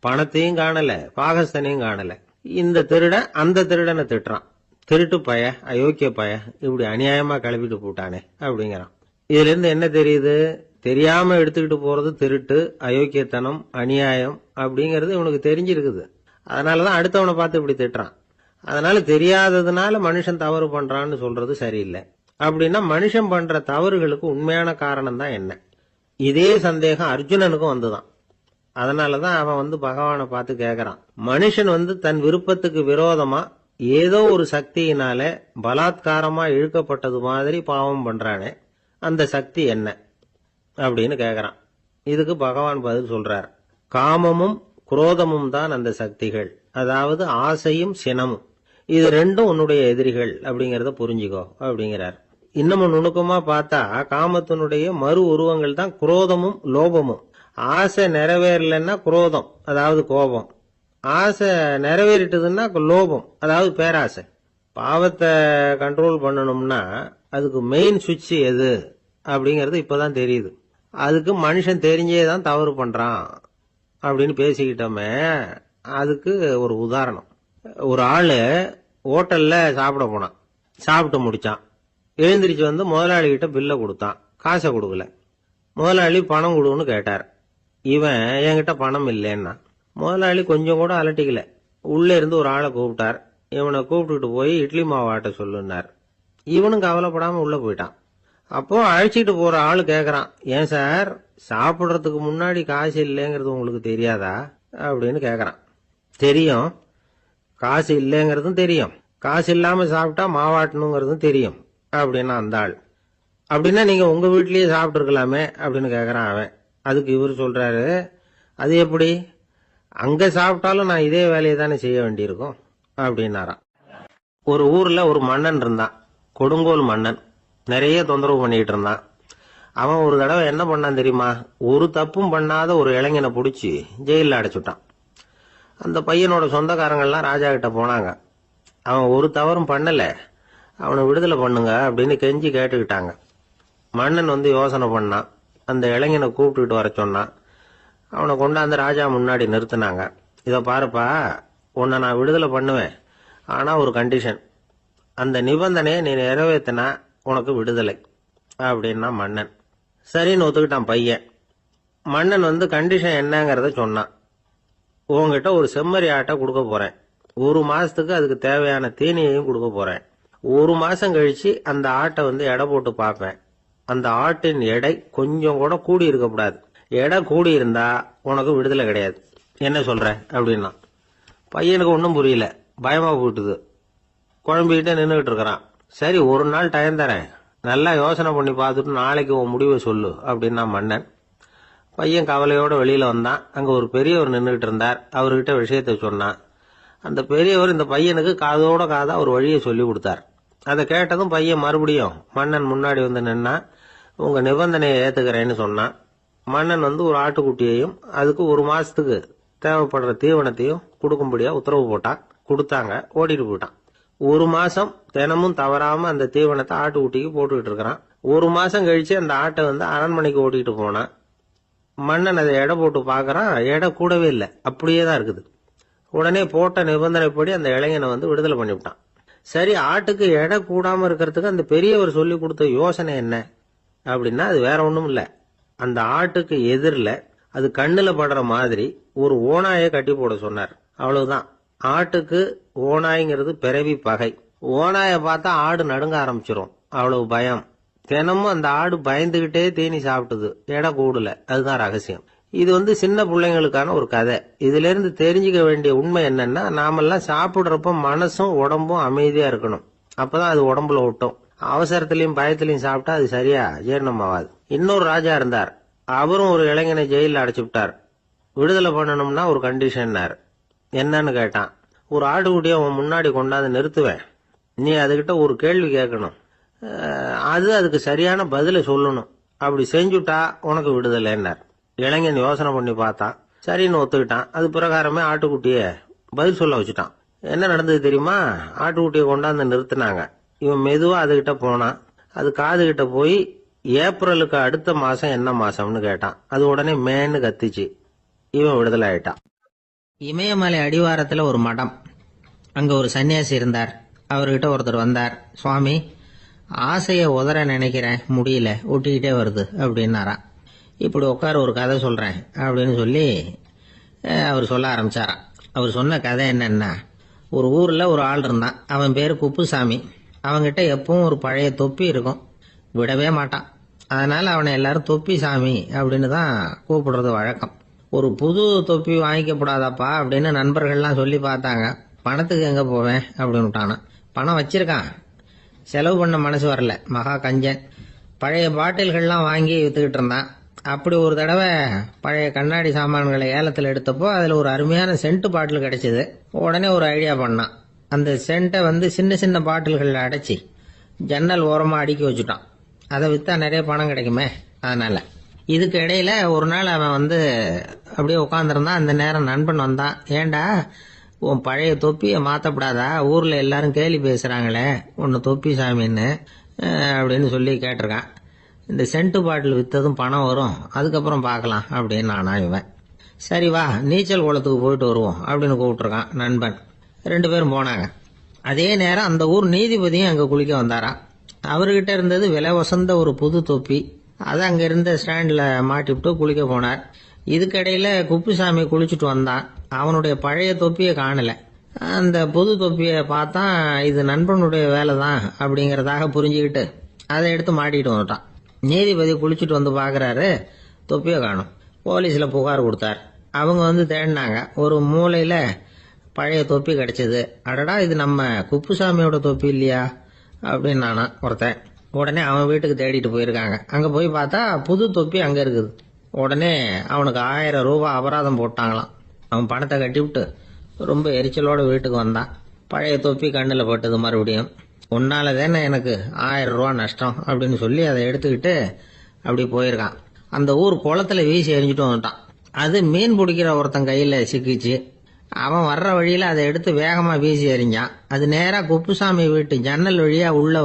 பணத்தையும் காணல, பாகஸ்தனையும் காணல. இந்த திருடன் அந்த திருடனை திட்டுறான். திருட்டு பய, அயோக்கிய பய, இப்படி அநியாயமா கிளப்பிட்டு போட்டானே அப்படிங்கிறான். இதுல இருந்து என்ன தெரியுது? தெரியாம எடுத்துக்கிட்டு போறது திருட்டு, அயோக்கியத்தனம், அநியாயம் அப்படிங்கறது இவனுக்கு தெரிஞ்சிருக்குது. அதனாலதான் அடுத்தவனை பார்த்து இப்படி திட்டுறான். அதனால தெரியாததுனால மனுஷன் தவறு பண்றான்னு சொல்றது சரியில்லை. அப்படின்னா மனுஷன் பண்ற தவறுகளுக்கு உண்மையான காரணம் தான் என்ன? இதே சந்தேகம் அர்ஜுனனுக்கும் வந்துதான். அதனாலதான் அவன் பகவானை பார்த்து கேக்குறான். மனுஷன் தன் விருப்பத்துக்கு விரோதமா ஏதோ ஒரு சக்தியினால பலாத்காரமா இழுக்கப்பட்டது மாதிரி பாவம் பண்றானே, அந்த சக்தி என்ன அப்படின்னு கேக்குறான். இதுக்கு பகவான் பதில் சொல்றார். காமமும் குரோதமும் தான் அந்த சக்திகள், அதாவது ஆசையும் சினமும். இது ரெண்டும் உன்னுடைய எதிரிகள் அப்படிங்கறத புரிஞ்சுக்கோ அப்படிங்கிறார். இன்னமும் நுணுக்கமா பார்த்தா காமத்தினுடைய மறு உருவங்கள் தான் குரோதமும் லோபமும். ஆசை நிறைவேறலன்னா குரோதம், அதாவது கோபம். ஆசை நிறைவேறிட்டதுன்னா லோபம், அதாவது பேராசை. பாவத்தை கண்ட்ரோல் பண்ணணும்னா அதுக்கு மெயின் சுவிட்ச் எது அப்படிங்கறது இப்பதான் தெரியுது. அதுக்கு மனுஷன் தெரிஞ்சேதான் தவறு பண்றான் அப்படின்னு பேசிக்கிட்டோமே. அதுக்கு ஒரு உதாரணம். ஒரு ஆளு ஹோட்டல்ல சாப்பிட போனான். சாப்பிட்டு முடிச்சான். எழுந்திரிச்சு முதலாளி கிட்ட பில்ல கொடுத்தான். காசை கொடுக்கல. முதலாளி பணம் கொடுன்னு கேட்டார். இவன் என்கிட்ட பணம் இல்லைன்னா. முதலாளி கொஞ்சம் கூட அலட்டிக்கல. உள்ள இருந்து ஒரு ஆளை கூப்பிட்டார். இவனை கூப்பிட்டுட்டு போய் இட்லி மாவு ஆட்ட சொல்லுனார். இவனும் கவலைப்படாம உள்ள போயிட்டான். அப்போ அழைச்சிட்டு போற ஆளு கேக்குறான், ஏன் சார் சாப்பிடுறதுக்கு முன்னாடி காசு இல்லைங்கிறது உங்களுக்கு தெரியாதா அப்படின்னு கேக்குறான். தெரியும், காசு இல்லைங்கிறதும் தெரியும், காசு இல்லாம சாப்பிட்டா மாவாட்டணுங்கிறதும் தெரியும் அப்படின்னா அந்த ஆள். அப்படின்னா நீங்க உங்க வீட்லயே சாப்பிட்டு இருக்கலாமே அப்படின்னு கேக்குறான் அவன். அதுக்கு இவர் சொல்றாரு, அது எப்படி, அங்க சாப்பிட்டாலும் நான் இதே வேலையை தானே செய்ய வேண்டியிருக்கும் அப்படின்னாராம். ஒரு ஊர்ல ஒரு மன்னன் இருந்தான், கொடுங்கோல் மன்னன். நிறைய தொந்தரவு பண்ணிட்டு இருந்தான். அவன் ஒரு தடவை என்ன பண்ணான் தெரியுமா? ஒரு தப்பும் பண்ணாத ஒரு இளைஞனை பிடிச்சி ஜெயில அடைச்சுட்டான். அந்த பையனோட சொந்தக்காரங்கள்லாம் ராஜா கிட்ட போனாங்க. அவன் ஒரு தவறும் பண்ணல, அவனை விடுதலை பண்ணுங்க அப்படின்னு கெஞ்சி கேட்டுக்கிட்டாங்க. மன்னன் யோசனை பண்ணான். அந்த இளைஞனை கூப்பிட்டுட்டு வர சொன்னான். அவனை கொண்டாந்து ராஜா முன்னாடி நிறுத்தினாங்க. இதை பாருப்பா, உன்னை நான் விடுதலை பண்ணுவேன், ஆனா ஒரு கண்டிஷன். அந்த நிபந்தனையை நீ நிறைவேற்றினா உனக்கு விடுதலை அப்படின்னா மன்னன். சரின்னு ஒத்துக்கிட்டான் பையன். மன்னன் கண்டிஷன் என்னங்கிறத சொன்னான். உங்ககிட்ட ஒரு செம்மறி ஆட்டை கொடுக்க போறேன். 1 மாசத்துக்கு அதுக்கு தேவையான தீனியையும் கொடுக்க போறேன். 1 மாசம் கழிச்சு அந்த ஆட்டை எடை போட்டு பார்ப்பேன். அந்த ஆட்டின் எடை கொஞ்சம் கூட கூடி இருக்கக்கூடாது. எடை கூடி இருந்தா உனக்கு விடுதலை கிடையாது. என்ன சொல்ற அப்படின்னா. பையனுக்கு ஒன்றும் புரியல, பயமா போயிட்டுது. குழம்பிக்கிட்டே நின்றுகிட்டு இருக்கிறான். சரி, ஒரு நாள் டைம் தரேன், நல்லா யோசனை பண்ணி பார்த்துட்டு நாளைக்கு உன் முடிவை சொல்லு அப்படின்னா மன்னன். பையன் கவலையோட வெளியில வந்தான். அங்க ஒரு பெரியவர் நின்றுகிட்டு இருந்தார். அவர்கிட்ட விஷயத்த சொன்னான். அந்த பெரியவர் இந்த பையனுக்கு காதோட காதா ஒரு வழியை சொல்லி கொடுத்தார். அதை கேட்டதும் பையன் மறுபடியும் மன்னன் முன்னாடி நின்னா, உங்க நிபந்தனையை ஏத்துக்கிறேன்னு சொன்னான். மன்னன் ஒரு ஆட்டுக்குட்டியையும் அதுக்கு 1 மாசத்துக்கு தேவைப்படுற தீவனத்தையும் கொடுக்கும்படியா உத்தரவு போட்டான். கொடுத்தாங்க. ஓடிட்டு போயிட்டான். 1 மாசம் தினமும் தவறாம அந்த தீவனத்தை ஆட்டுக்குட்டிக்கு போட்டுக்கிட்டு இருக்கிறான். 1 மாசம் கழிச்சு அந்த ஆட்டை அரண்மனைக்கு ஓட்டிட்டு போனான். மன்னன் அதை எடை போட்டு பாக்குறான். எடை கூடவே இல்லை, அப்படியே தான் இருக்குது. உடனே போட்ட நிபந்தனைப்படி அந்த இளைஞனை விடுதலை பண்ணிவிட்டான். சரி, ஆட்டுக்கு எடை கூடாம இருக்கிறதுக்கு அந்த பெரியவர் சொல்லி கொடுத்த யோசனை என்ன அப்படின்னா, அது வேற ஒண்ணும் இல்ல. அந்த ஆட்டுக்கு எதிரில் அது கண்ணுல படுற மாதிரி ஒரு ஓநாயை கட்டி போட சொன்னார். அவ்வளவுதான். ஆட்டுக்கு ஓநாய்ங்கிறது பிறவி பகை. ஓநாயை பார்த்தா ஆடு நடுங்க ஆரம்பிச்சிரும், அவ்வளவு பயம். தினமும் அந்த ஆடு பயந்துகிட்டே தீனி சாப்பிட்டுது, எடை கூடல. அதுதான் ரகசியம். இது சின்ன பிள்ளைங்களுக்கான ஒரு கதை. இதுல இருந்து தெரிஞ்சுக்க வேண்டிய உண்மை என்னன்னா, நாமெல்லாம் சாப்பிடுறப்ப மனசும் உடம்பும் அமைதியா இருக்கணும். அப்பதான் அது உடம்புல ஒட்டும். அவசரத்திலையும் பயத்திலையும் சாப்பிட்டா அது சரியா ஜீரணம் ஆகாது. இன்னொரு ராஜா இருந்தார். அவரும் ஒரு இளைஞனை ஜெயில அடைச்சு விட்டார். விடுதலை பண்ணணும்னா ஒரு கண்டிஷன்னார். என்னன்னு கேட்டான். ஒரு ஆட்டுக்குட்டியை உன் முன்னாடி கொண்டாந்து நிறுத்துவேன், நீ அதுகிட்ட ஒரு கேள்வி கேட்கணும், அதுக்கு சரியான பதில சொல்லணும். அப்படி செஞ்சுட்டா உனக்கு விடுதலைன்னார். இளைஞன் யோசனை பண்ணி பார்த்தான். சரின்னு ஒத்துக்கிட்டான். அது பிரகாரமே ஆட்டுக்குட்டிய பதில் சொல்ல வச்சுட்டான். என்ன நடந்தது தெரியுமா? ஆட்டுக்குட்டியை கொண்டாந்து நிறுத்தினாங்க. இவன் மெதுவா அதுகிட்ட போனான். அது காதுகிட்ட போய் ஏப்ரலுக்கு அடுத்த மாசம் என்ன மாசம்னு கேட்டான். அது உடனே மேன்னு கத்திச்சு. இவன் விடுதலை ஆயிட்டான். இமயமலை அடிவாரத்துல ஒரு மடம். அங்க ஒரு சன்னியாசி இருந்தார். அவர்கிட்ட ஒருத்தர் வந்தார். சுவாமி, ஆசைய உதற நினைக்கிறேன், முடியல, ஒட்டிக்கிட்டே வருது அப்படின்னாராம். இப்படி உட்கார, ஒரு கதை சொல்றேன் அப்படின்னு சொல்லி அவர் சொல்ல ஆரம்பிச்சாராம். அவர் சொன்ன கதை என்னன்னா, ஒரு ஊர்ல ஒரு ஆள் இருந்தான். அவன் பேரு குப்புசாமி. அவன்கிட்ட எப்பவும் ஒரு பழைய தொப்பி இருக்கும், விடவே மாட்டான். அதனால அவனை எல்லாரும் தொப்பி சாமி அப்படின்னு தான் கூப்பிடுறது வழக்கம். ஒரு புது தொப்பி வாங்கிக்கப்படாதாப்பா அப்படின்னு நண்பர்கள்லாம் சொல்லி பார்த்தாங்க. பணத்துக்கு எங்க போவேன் அப்படின்னு விட்டானா. பணம் வச்சிருக்கான், செலவு பண்ண மனசு வரல, மகா கஞ்சன். பழைய பாட்டில்கள்லாம் வாங்கி வித்துக்கிட்டு இருந்தான். அப்படி ஒரு தடவை பழைய கண்ணாடி சாமான்களை ஏலத்தில் எடுத்தப்போ அதில் ஒரு அருமையான சென்ட் பாட்டில் கிடைச்சது. உடனே ஒரு ஐடியா பண்ணான். அந்த சென்ட்டை சின்ன சின்ன பாட்டில்களில் அடைச்சி ஜன்னல் ஓரமாக அடுக்கி வச்சுட்டான். அதை விற்றா நிறைய பணம் கிடைக்குமே, அதனால. இதுக்கு இடையில ஒரு நாள் அவன் அப்படியே உட்காந்துருந்தான். அந்த நேரம் நண்பன் வந்தான். ஏண்டா, உன் பழைய தொப்பியை மாற்றப்படாதா? ஊரில் எல்லாரும் கேலி பேசுகிறாங்களே உன்னை தொப்பி சாமின்னு அப்படின்னு சொல்லி கேட்டிருக்கான். இந்த சென்ட் பாட்டில் விற்றதும் பணம் வரும், அதுக்கப்புறம் பார்க்கலாம் அப்படின்னு நானா இவன். சரி வா, நீச்சல் குளத்துக்கு போயிட்டு வருவோம் அப்படின்னு கூப்பிட்டுருக்கான் நண்பன். 2 பேரும் போனாங்க. அதே நேரம் அந்த ஊர் நீதிபதியும் அங்கே குளிக்க வந்தாராம். அவர்கிட்ட இருந்தது விலை வசந்த ஒரு புது தொப்பி. அதை அங்கே இருந்த ஸ்டாண்டில் மாட்டிவிட்டு குளிக்க போனார். இதுக்கிடையில குப்புசாமி குளிச்சுட்டு வந்தான். அவனுடைய பழைய தொப்பியை காணல. அந்த புது தொப்பியை பார்த்தா இது நண்பனுடைய வேலை தான் அப்படிங்கிறதாக புரிஞ்சுக்கிட்டு அதை எடுத்து மாட்டிக்கிட்டு வந்துட்டான். நீதிபதி குளிச்சுட்டு வந்து பார்க்குறாரு, தொப்பியை காணும். போலீஸில் புகார் கொடுத்தார். அவங்க தேடினாங்க. ஒரு மூலையில் பழைய தொப்பி கிடைச்சது. அடடா, இது நம்ம குப்புசாமியோட தொப்பி இல்லையா அப்படின்னு நானா ஒருத்தன். உடனே அவன் வீட்டுக்கு தேடிட்டு போயிருக்காங்க. அங்கே போய் பார்த்தா புது தொப்பி அங்கே இருக்குது. உடனே அவனுக்கு 1000 ரூபாய் அபராதம் போட்டாங்களாம். அவன் பணத்தை கட்டிவிட்டு ரொம்ப எரிச்சலோட வீட்டுக்கு வந்தான். பழைய தொப்பி கண்ணில் பட்டது. மறுபடியும், உன்னால தானே எனக்கு 1000 ரூபா நஷ்டம் அப்படின்னு சொல்லி அதை எடுத்துக்கிட்டு அப்படி போயிருக்கான். அந்த ஊர் குளத்துல வீசி எரிஞ்சுட்டு வந்துட்டான். அது மீன் பிடிக்கிற ஒருத்தன் கையில் சிக்கிச்சு. அவன் வர்ற வழியில் அதை எடுத்து வேகமாக வீசி எறிஞ்சான். அது நேராக குப்புசாமி வீட்டு ஜன்னல் வழியாக உள்ள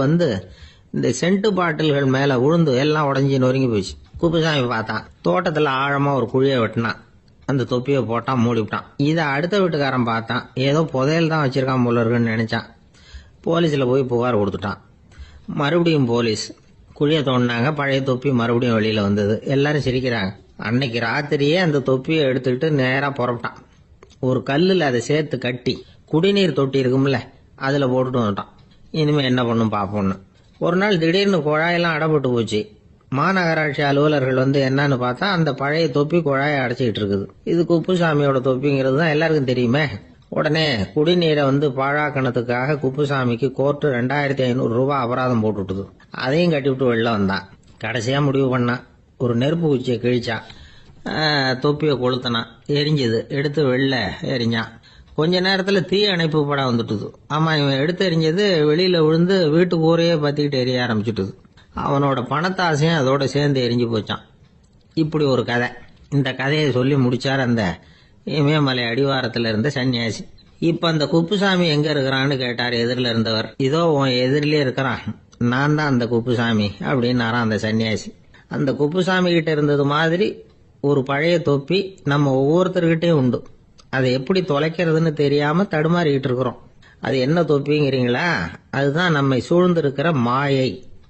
இந்த சென்ட்டு பாட்டில்கள் மேலே உழுந்து எல்லாம் உடஞ்சி நொறுங்கி போச்சு. குப்புசாமி பார்த்தான். தோட்டத்தில் ஆழமாக ஒரு குழியை வெட்டினான். அந்த தொப்பியை போட்டான், மூடிவிட்டான். இதை அடுத்த வீட்டுக்காரன் பார்த்தான். ஏதோ புதையல் தான் வச்சிருக்கான் போல இருக்குன்னு நினைச்சான். போலீஸில் போய் புகார் கொடுத்துட்டான். மறுபடியும் போலீஸ் குழியை தோண்டினாங்க. பழைய தொப்பி மறுபடியும் வெளியில் வந்தது. எல்லாரும் சிரிக்கிறாங்க. அன்னைக்கு ராத்திரியே அந்த தொப்பியை எடுத்துக்கிட்டு நேராக புறப்பட்டான். ஒரு கல்லில் அதை சேர்த்து கட்டி குடிநீர் தொட்டி இருக்கும்ல, அதில் போட்டுட்டு வந்துட்டான். இனிமேல் என்ன பண்ணும் பார்ப்போம்னு. ஒரு நாள் திடீர்னு குழாயெல்லாம் அடைப்பட்டு போச்சு. மாநகராட்சி அலுவலர்கள் என்னன்னு பார்த்தா அந்த பழைய தொப்பி குழாயை அடைச்சிக்கிட்டு இருக்குது. இது குப்புசாமியோட தொப்பிங்கிறது தான் எல்லாருக்கும் தெரியுமே. உடனே குடிநீரை பாழாக்கணத்துக்காக குப்புசாமிக்கு கோர்ட்டு 2500 ரூபாய் அபராதம் போட்டுவிட்டுது. அதையும் கட்டிவிட்டு வெளில வந்தான். கடைசியாக முடிவு பண்ணான். ஒரு நெருப்பு குச்சியை கிழிச்சான். தொப்பியை கொளுத்தினான். எரிஞ்சது. எடுத்து வெளில எரிஞ்சான். கொஞ்ச நேரத்தில் தீ அணைப்பு படம் வந்துட்டுது. ஆமாம், இவன் எடுத்து எரிஞ்சது வெளியில் விழுந்து வீட்டு கூரையே பற்றிக்கிட்டு எரிய ஆரம்பிச்சுட்டுது. அவனோட பணத்தாசையும் அதோட சேர்ந்து எரிஞ்சு போச்சான். இப்படி ஒரு கதை. இந்த கதையை சொல்லி முடிச்சார் அந்த இமயமலை அடிவாரத்தில் இருந்த சன்னியாசி. இப்ப அந்த குப்புசாமி எங்க இருக்கிறான்னு கேட்டார் எதிரில் இருந்தவர். இதோ உன் எதிரிலே இருக்கிறான், நான் தான் அந்த குப்புசாமி அப்படின்னாரான் அந்த சன்னியாசி. அந்த குப்புசாமி கிட்ட இருந்தது மாதிரி ஒரு பழைய தொப்பி நம்ம ஒவ்வொருத்தர்கிட்டையும் உண்டு. அதை எப்படி தொலைக்கிறதுன்னு தெரியாம தடுமாறிக்கிட்டு இருக்கிறோம். அது என்ன தொப்பிங்கிறீங்களா? அதுதான் நம்மை சூழ்ந்திருக்கிற மாயை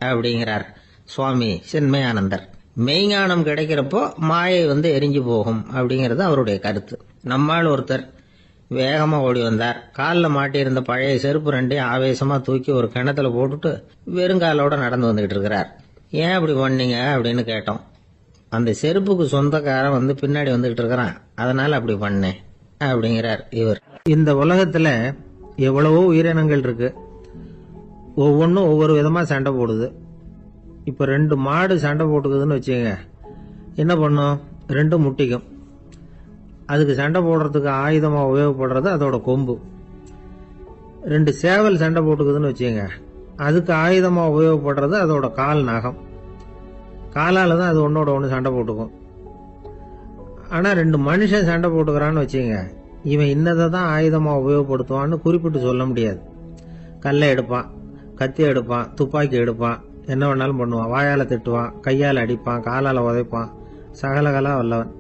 அப்படிங்கிறார் சுவாமி சின்மயானந்தர். மெய்ஞானம் கிடைக்கிறப்போ மாயை எரிஞ்சு போகும் அப்படிங்கிறது அவருடைய கருத்து. நம்மால் ஒருத்தர் வேகமா ஓடி வந்தார். காலில் மாட்டியிருந்த பழைய செருப்பு 2 ஆவேசமா தூக்கி ஒரு கிணத்துல போட்டுட்டு வெறுங்காலோட நடந்து வந்துகிட்டு இருக்கிறார். ஏன் அப்படி பண்ணீங்க அப்படின்னு கேட்டோம். அந்த செருப்புக்கு சொந்தக்காரன் பின்னாடி வந்துகிட்டு இருக்கிறான், அதனால அப்படி பண்ணேன் அப்படிங்கிறார் இவர். இந்த உலகத்துல எவ்வளவோ உயிரினங்கள் இருக்கு. ஒவ்வொன்றும் ஒவ்வொரு விதமா சண்டை போடுது. இப்ப 2 மாடு சண்டை போட்டுக்குதுன்னு வச்சுங்க, என்ன பண்ணும்? 2 முட்டிக்கும். அதுக்கு சண்டை போடுறதுக்கு ஆயுதமா உபயோகப்படுறது அதோட கொம்பு. 2 சேவல் சண்டை போட்டுக்குதுன்னு வச்சுங்க, அதுக்கு ஆயுதமா உபயோகப்படுறது அதோட கால் நகம். காலால தான் அது ஒன்னோட ஒன்று சண்டை போட்டுக்கும். ஆனால் 2 மனுஷன் சண்டை போட்டுக்கிறான்னு வச்சுங்க, இவன் இன்னதை தான் ஆயுதமாக உபயோகப்படுத்துவான்னு குறிப்பிட்டு சொல்ல முடியாது. கல்லை எடுப்பான், கத்தி எடுப்பான், துப்பாக்கி எடுப்பான், என்ன வேணாலும் பண்ணுவான். வாயால் திட்டுவான், கையால் அடிப்பான், காலால் உதைப்பான், சகலகலா வல்லவன்.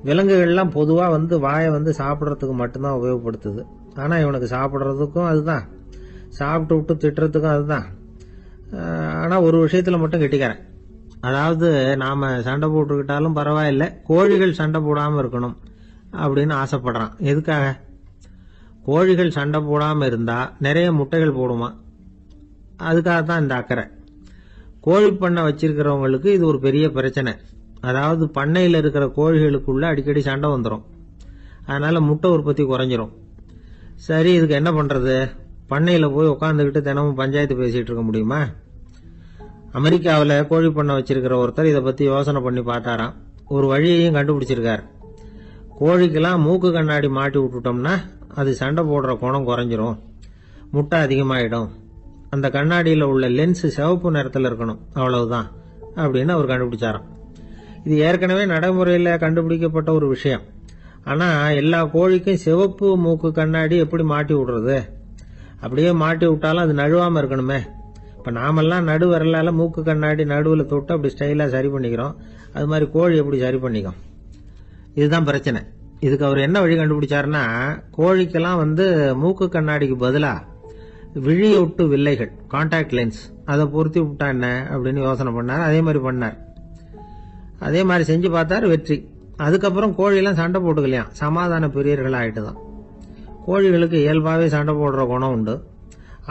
விலங்குகள்லாம் பொதுவாக வாயை சாப்பிட்றதுக்கு மட்டும்தான் உபயோகப்படுத்துது. ஆனால் இவனுக்கு சாப்பிட்றதுக்கும் அதுதான், சாப்பிட்டு விட்டு திட்டுறதுக்கும் அதுதான். ஆனால் ஒரு விஷயத்தில் மட்டும் கெட்டிக்கிறேன். அதாவது நாம் சண்டை போட்டுக்கிட்டாலும் பரவாயில்லை, கோழிகள் சண்டை போடாமல் இருக்கணும் அப்படின்னு ஆசைப்படுறான். எதுக்காக? கோழிகள் சண்டை போடாமல் இருந்தால் நிறைய முட்டைகள் போடுமா, அதுக்காக தான் இந்த அக்கறை. கோழி பண்ணை வச்சிருக்கிறவங்களுக்கு இது ஒரு பெரிய பிரச்சனை. அதாவது பண்ணையில் இருக்கிற கோழிகளுக்குள்ள அடிக்கடி சண்டை வந்துடும், அதனால முட்டை உற்பத்தி குறைஞ்சிரும். சரி, இதுக்கு என்ன பண்ணுறது? பண்ணையில் போய் உட்காந்துக்கிட்டு தினமும் பஞ்சாயத்து பேசிகிட்டு இருக்க முடியுமா? அமெரிக்காவில் கோழி பண்ணை வச்சிருக்கிற ஒருத்தர் இதை பற்றி யோசனை பண்ணி பார்த்தாராம். ஒரு வழியையும் கண்டுபிடிச்சிருக்கார். கோழிக்கெல்லாம் மூக்கு கண்ணாடி மாட்டி விட்டுட்டோம்னா அது சண்டை போடுற குணம் குறைஞ்சிரும், முட்டை அதிகமாகிடும். அந்த கண்ணாடியில் உள்ள லென்ஸ் சிவப்பு நிறத்தில் இருக்கணும், அவ்வளவுதான் அப்படின்னு அவர் கண்டுபிடிச்சாராம். இது ஏற்கனவே நடைமுறையில் கண்டுபிடிக்கப்பட்ட ஒரு விஷயம். ஆனால் எல்லா கோழிக்கும் சிவப்பு மூக்கு கண்ணாடி எப்படி மாட்டி விடுறது? அப்படியே மாட்டி விட்டாலும் அது நழுவாமல் இருக்கணுமே. இப்போ நாமெல்லாம் நடு வரலால மூக்கு கண்ணாடி நடுவில் தொட்டு அப்படி ஸ்டைலாக சரி பண்ணிக்கிறோம், அது மாதிரி கோழி எப்படி சரி பண்ணிக்கும்? இதுதான் பிரச்சனை. இதுக்கு அவர் என்ன வழி கண்டுபிடிச்சாருன்னா, கோழிக்கெல்லாம் மூக்கு கண்ணாடிக்கு பதிலாக விழியொட்டு வில்லைகள், கான்டாக்ட் லென்ஸ், அதை பொருத்தி விட்டா என்ன அப்படின்னு யோசனை பண்ணார். அதே மாதிரி பண்ணார். அதே மாதிரி செஞ்சு பார்த்தார், வெற்றி. அதுக்கப்புறம் கோழியெல்லாம் சண்டை போட்டுக்கலையாம், சமாதான பிரியர்கள் ஆகிட்டு தான். கோழிகளுக்கு இயல்பாகவே சண்டை போடுற குணம் உண்டு.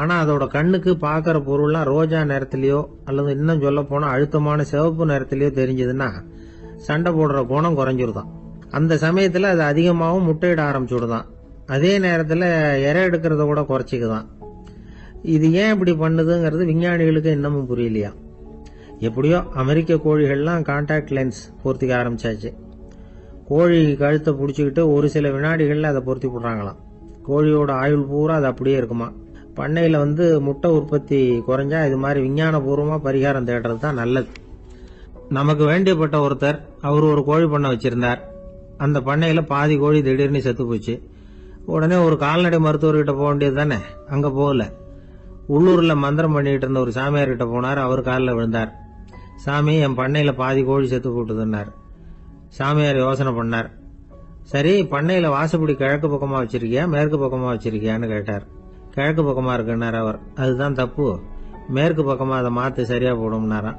ஆனால் அதோட கண்ணுக்கு பார்க்குற பொருள்லாம் ரோஜா நிறத்துலையோ அல்லது இன்னும் சொல்ல போனால் அழுத்தமான சிவப்பு நிறத்துலையோ தெரிஞ்சதுன்னா சண்டை போடுற குணம் குறைஞ்சிருதான். அந்த சமயத்தில் அது அதிகமாகவும் முட்டையிட ஆரம்பிச்சுடுதான். அதே நேரத்தில் இறை எடுக்கிறத கூட குறைச்சிக்குதான். இது ஏன் இப்படி பண்ணுதுங்கிறது விஞ்ஞானிகளுக்கு இன்னமும் புரியலையா. எப்படியோ அமெரிக்க கோழிகள்லாம் கான்டாக்ட் லென்ஸ் பொருத்திக்க ஆரம்பிச்சாச்சு. கோழி கழுத்தை பிடிச்சிக்கிட்டு ஒரு சில வினாடிகளில் அதை பொருத்தி போடுறாங்களாம். கோழியோட ஆயுள் பூரா அது அப்படியே இருக்குமா. பண்ணையில் முட்டை உற்பத்தி குறைஞ்சா இது மாதிரி விஞ்ஞானபூர்வமாக பரிகாரம் தேடுறது தான் நல்லது. நமக்கு வேண்டியப்பட்ட ஒருத்தர், அவர் ஒரு கோழி பண்ணை வச்சிருந்தார். அந்த பண்ணையில் பாதி கோழி திடீர்னு செத்து போச்சு. உடனே ஒரு கால்நடை மருத்துவர்கிட்ட போக வேண்டியது தானே, அங்கே போகல. உள்ளூரில் மந்திரம் பண்ணிட்டு இருந்த ஒரு சாமியார்கிட்ட போனார். அவர் காலில் விழுந்தார். சாமி, என் பண்ணையில் பாதி கோழி செத்து போட்டுதுன்னார். சாமியார் யோசனை பண்ணார். சரி, பண்ணையில் வாசப்படி கிழக்கு பக்கமாக வச்சிருக்கியா மேற்கு பக்கமாக வச்சிருக்கியான்னு கேட்டார். கிழக்கு பக்கமாக இருக்குன்னார் அவர். அதுதான் தப்பு, மேற்கு பக்கமாக அதை மாற்றி சரியாக போடும்னாராம்.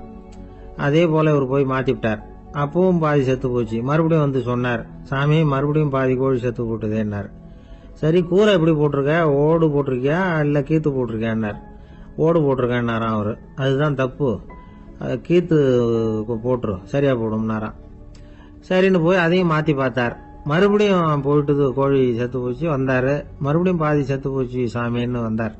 அதே போல் இவர் போய் மாற்றிவிட்டார். அப்பவும் பாதி செத்து போச்சு. மறுபடியும் சொன்னார், சாமி மறுபடியும் பாதி கோழி செத்து போட்டுதேன்னார். சரி, கூரை எப்படி போட்டிருக்க, ஓடு போட்டிருக்கியா இல்லை கீத்து போட்டிருக்கியான்னார். ஓடு போட்டிருக்கேன்னாராம் அவர். அதுதான் தப்பு, கீத்து போட்டுரு சரியாக போடும்னாராம். சரின்னு போய் அதையும் மாற்றி பார்த்தார். மறுபடியும் போயிட்டுது, கோழி செத்து போச்சு. வந்தார், மறுபடியும் பாதி செத்து போச்சு சாமின்னு வந்தார்.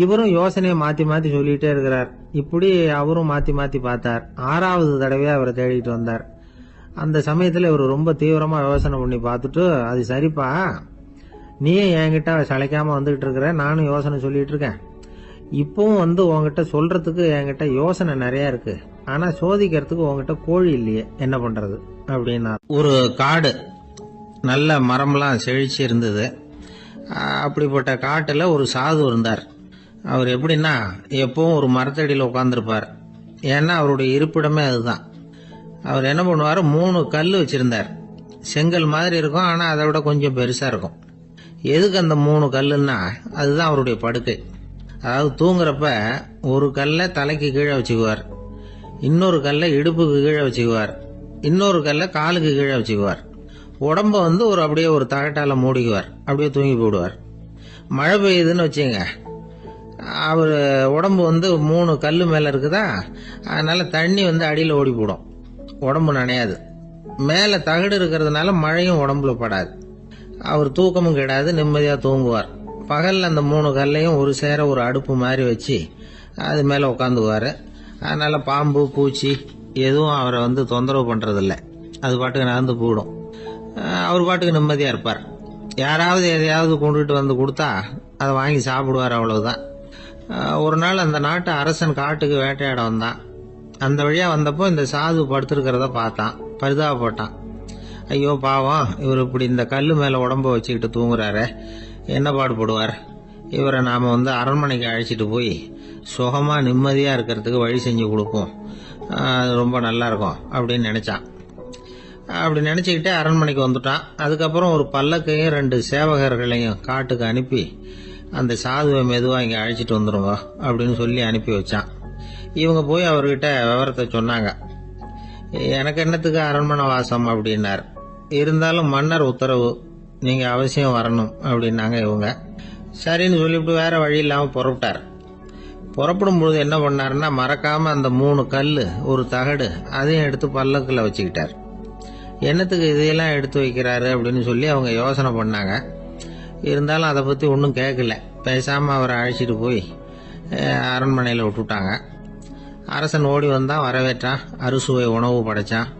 இவரும் யோசனையை மாற்றி மாற்றி சொல்லிகிட்டே இருக்கிறார். இப்படி அவரும் மாற்றி மாற்றி பார்த்தார். 6வது தடவையாக அவரை தேடிட்டு வந்தார். அந்த சமயத்தில் இவர் ரொம்ப தீவிரமாக யோசனை பண்ணி பார்த்துட்டு, அது சரிப்பா, நீயும் என்கிட்ட சளைக்காமல் வந்துகிட்டு இருக்கிற, நானும் யோசனை சொல்லிட்டு இருக்கேன். இப்பவும் உங்ககிட்ட சொல்றதுக்கு என்கிட்ட யோசனை நிறைய இருக்கு, ஆனால் சோதிக்கிறதுக்கு உங்ககிட்ட கோழி இல்லையே, என்ன பண்றது அப்படின்னா. ஒரு காடு, நல்ல மரம்லாம் செழிச்சு இருந்தது. அப்படிப்பட்ட காட்டில் ஒரு சாது இருந்தார். அவர் எப்படின்னா, எப்பவும் ஒரு மரத்தடியில் உட்காந்துருப்பார். ஏன்னா அவருடைய இருப்பிடமே அதுதான். அவர் என்ன பண்ணுவார், 3 கல் வச்சிருந்தார். செங்கல் மாதிரி இருக்கும், ஆனால் அதை விட கொஞ்சம் பெருசாக இருக்கும். எதுக்கு அந்த 3 கல்லுன்னா, அதுதான் அவருடைய படுக்கை. அதாவது தூங்குறப்ப ஒரு கல்லை தலைக்கு கீழே வச்சுக்குவார், இன்னொரு கல்லை இடுப்புக்கு கீழே வச்சுக்குவார், இன்னொரு கல்லை காலுக்கு கீழே வச்சுக்குவார். உடம்ப அப்படியே ஒரு தகட்டால மூடிக்குவார், அப்படியே தூங்கி போடுவார். மழை பெய்யுதுன்னு வச்சுங்க, அவர் உடம்பு 3 கல் மேலே இருக்குதா, அதனால தண்ணி அடியில் ஓடி போடும், உடம்பு நனையாது. மேலே தகடு இருக்கிறதுனால மழையும் உடம்புல படாது. அவர் தூக்கமும் கிடாது, நிம்மதியாக தூங்குவார். பகலில் அந்த 3 கல்லையும் ஒரு சேர ஒரு அடுப்பு மாதிரி வச்சு அது மேலே உட்காந்துக்குவார். அதனால் பாம்பு பூச்சி எதுவும் அவரை தொந்தரவு பண்ணுறதில்ல, அது பாட்டுக்கு நடந்து போயிடும். அவர் பாட்டுக்கு நிம்மதியாக இருப்பார். யாராவது எதையாவது கொண்டுட்டு கொடுத்தா அதை வாங்கி சாப்பிடுவார், அவ்வளவுதான். ஒரு நாள் அந்த நாட்டு அரசன் காட்டுக்கு வேட்டையாட வந்தான். அந்த வழியாக வந்தப்போ இந்த சாது படுத்திருக்கிறத பார்த்தான், பரிதாபப்பட்டான். ஐயோ பாவம், இவர் இப்படி இந்த கல்லு மேல உடம்ப வச்சுக்கிட்டு தூங்குறாரு, என்ன பாடுபடுவார், இவரை நாம அரண்மனைக்கு அழைச்சிட்டு போய் சுகமா நிம்மதியா இருக்கிறதுக்கு வழி செஞ்சு கொடுப்போம், அது ரொம்ப நல்லா இருக்கும் அப்படின்னு நினைச்சான். அப்படி நினைச்சுக்கிட்டே அரண்மனைக்கு வந்துட்டான். அதுக்கப்புறம் ஒரு பல்லக்கையும் 2 சேவகர்களையும் காட்டுக்கு அனுப்பி அந்த சாதுவை மெதுவா இங்க அழைச்சிட்டு வந்துருங்க அப்படின்னு சொல்லி அனுப்பி வச்சான். இவங்க போய் அவர்கிட்ட விவரத்தை சொன்னாங்க. எனக்கு என்னத்துக்கு அரண்மனை வாசம் அப்படின்னார். இருந்தாலும் மன்னர் உத்தரவு, நீங்க அவசியம் வரணும் அப்படின்னாங்க இவங்க. சரின்னு சொல்லிவிட்டு வேற வழி இல்லாம புறப்பட்டார். புறப்படும் பொழுது என்ன பண்ணாருன்னா, மறக்காம அந்த 3 கல்லு, ஒரு தகடு அதையும் எடுத்து பல்லக்குல வச்சுக்கிட்டார். என்னத்துக்கு இதையெல்லாம் எடுத்து வைக்கிறாரு அப்படின்னு சொல்லி அவங்க யோசனை பண்ணாங்க. இருந்தாலும் அதை பத்தி ஒன்றும் கேட்கல. பேசாம அவரை அழைச்சிட்டு போய் அரண்மனையில் விட்டுட்டாங்க. அரசன் ஓடி வந்தான், வரவேற்றான், அறுசுவை உணவு படைச்சான்.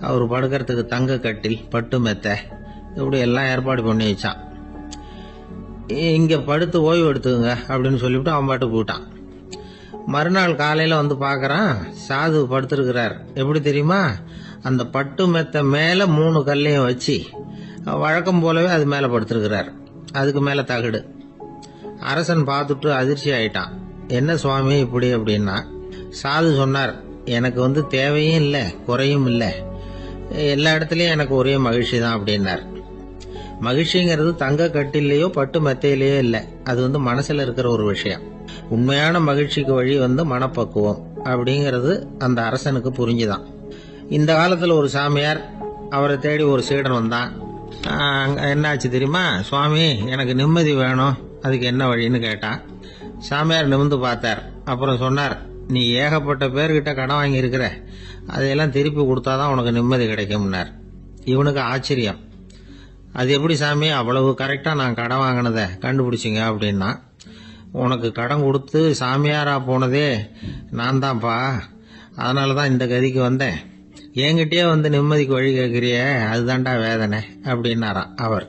அவர் படுக்கிறதுக்கு தங்க கட்டில், பட்டு மெத்தை, இப்படி எல்லாம் ஏற்பாடு பண்ணி வச்சான். இங்க படுத்து ஓய்வு எடுத்துங்க அப்படின்னு சொல்லிவிட்டு அவன் பாட்டு போயிட்டான். மறுநாள் காலையில பார்க்கறான், சாது படுத்திருக்கிறார். எப்படி தெரியுமா, அந்த பட்டு மெத்த மேல 3 கல்லையும் வச்சு வழக்கம் போலவே அது மேல படுத்திருக்கிறார். அதுக்கு மேல தகடு. அரசன் பார்த்துட்டு அதிர்ச்சி ஆயிட்டான். என்ன சுவாமி இப்படி அப்படின்னா, சாது சொன்னார், எனக்கு தேவையும் இல்லை குறையும் இல்லை, எல்லா இடத்துலயும் எனக்கு ஒரே மகிழ்ச்சி தான் அப்படின்னார். மகிழ்ச்சிங்கிறது தங்க கட்டிலேயோ பட்டு மெத்தையிலேயோ இல்லை, அது மனசுல இருக்கிற ஒரு விஷயம். உண்மையான மகிழ்ச்சிக்கு வழி மனப்பக்குவம் அப்படிங்கிறது அந்த அரசனுக்கு புரிஞ்சுதான். இந்த காலத்துல ஒரு சாமியார், அவரை தேடி ஒரு சீடன் வந்தான். என்னாச்சு தெரியுமா, சுவாமி எனக்கு நிம்மதி வேணும், அதுக்கு என்ன வழின்னு கேட்டான். சாமியார் நிமிர்ந்து பார்த்தார். அப்புறம் சொன்னார், நீ ஏகப்பட்ட பேர்கிட்ட கடன் வாங்கி இருக்கிற, அதையெல்லாம் திருப்பி கொடுத்தாதான் உனக்கு நிம்மதி கிடைக்கும்னார். இவனுக்கு ஆச்சரியம். அது எப்படி சாமி, அவ்வளவு கரெக்டா நான் கடன் வாங்கினதை கண்டுபிடிச்சிங்க அப்படின்னா, உனக்கு கடன் கொடுத்து சாமியாரா போனதே நான் தான்ப்பா, அதனாலதான் இந்த கதிக்கு வந்தேன். என்கிட்டயே நிம்மதிக்கு வழி கேட்கிறிய, அதுதான்டா வேதனை அப்படின்னாராம் அவர்.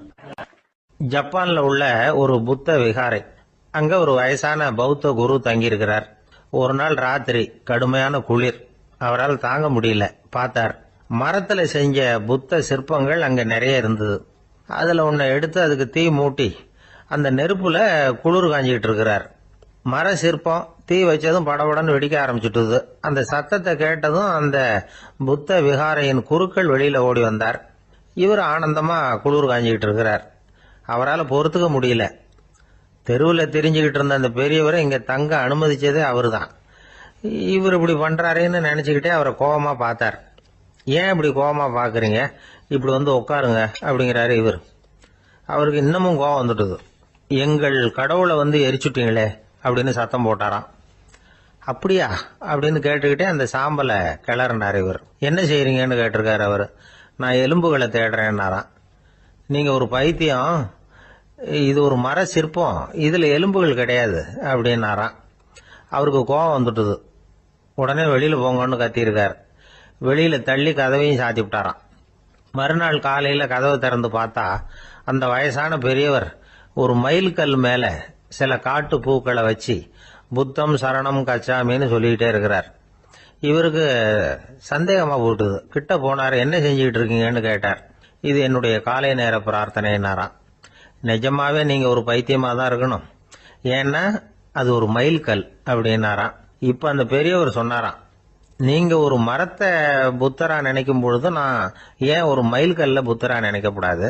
ஜப்பான்ல உள்ள ஒரு புத்த விகாரை, அங்க ஒரு வயசான பௌத்த குரு தங்கியிருக்கிறார். ஒரு நாள் ராத்திரி கடுமையான குளிர், அவரால் தாங்க முடியல. பார்த்தார், மரத்துல செஞ்ச புத்த சிற்பங்கள் அங்க நிறைய இருந்தது. அதுல ஒன்ன எடுத்து அதுக்கு தீ மூட்டி அந்த நெருப்புல குளிர் காஞ்சிட்டு இருக்கிறார். மர சிற்பம் தீ வச்சதும் படபடன்னு வெடிக்க ஆரம்பிச்சுட்டுது. அந்த சத்தத்தை கேட்டதும் அந்த புத்த விகாரையின் குருக்கள் வெளியில ஓடி வந்தார். இவர் ஆனந்தமா குளிர் காஞ்சிக்கிட்டு இருக்கிறார். அவரால் பொறுத்துக்க முடியல. தெருவில் தெரிஞ்சுக்கிட்டு இருந்த அந்த பெரியவரை இங்க தங்க அனுமதிச்சதே அவரு தான். இவர் இப்படி பண்றாருன்னு நினைச்சுக்கிட்டே அவரை கோபமா பார்த்தார். ஏன் இப்படி கோபமா பாக்குறீங்க, இப்படி உட்காருங்க அப்படிங்கிறாரு இவர். அவருக்கு இன்னமும் கோபம் வந்துட்டுது. எங்கள் கடவுளை எரிச்சுட்டீங்களே அப்படின்னு சத்தம் போட்டாராம். அப்படியா அப்படின்னு கேட்டுக்கிட்டே அந்த சாம்பலை கிளறினார் இவர். என்ன செய்யறீங்கன்னு கேட்டிருக்காரு அவர். நான் எலும்புகளை தேடுறேன்னாராம். நீங்க ஒரு பைத்தியம், இது ஒரு மர சிற்பம், இதுல எலும்புகள் கிடையாது அப்படின்னாராம். அவருக்கு கோபம் வந்துட்டுது. உடனே வெளியில போங்கன்னு கத்தியிருக்காரு. வெளியில தள்ளி கதவையும் சாத்தி விட்டாராம். மறுநாள் காலையில கதவை திறந்து பார்த்தா அந்த வயசான பெரியவர் ஒரு மைல்கல் மேல சில காட்டு பூக்களை வச்சு புத்தம் சரணம் கச்சாமின்னு சொல்லிக்கிட்டே இருக்கிறார். இவருக்கு சந்தேகமா போட்டுது. கிட்ட போனார். என்ன செஞ்சுக்கிட்டு இருக்கீங்கன்னு கேட்டார். இது என்னுடைய காலை நேர பிரார்த்தனைனாராம். நிஜமாவே நீங்க ஒரு பைத்தியமா தான் இருக்கணும், ஏன்னா அது ஒரு மைல்கல் அப்படின்னாராம். இப்ப அந்த பெரியவர் சொன்னாராம், நீங்க ஒரு மரத்தை புத்தரா நினைக்கும் பொழுது நான் ஏன் ஒரு மைல்கல்ல புத்தரா நினைக்கக்கூடாது?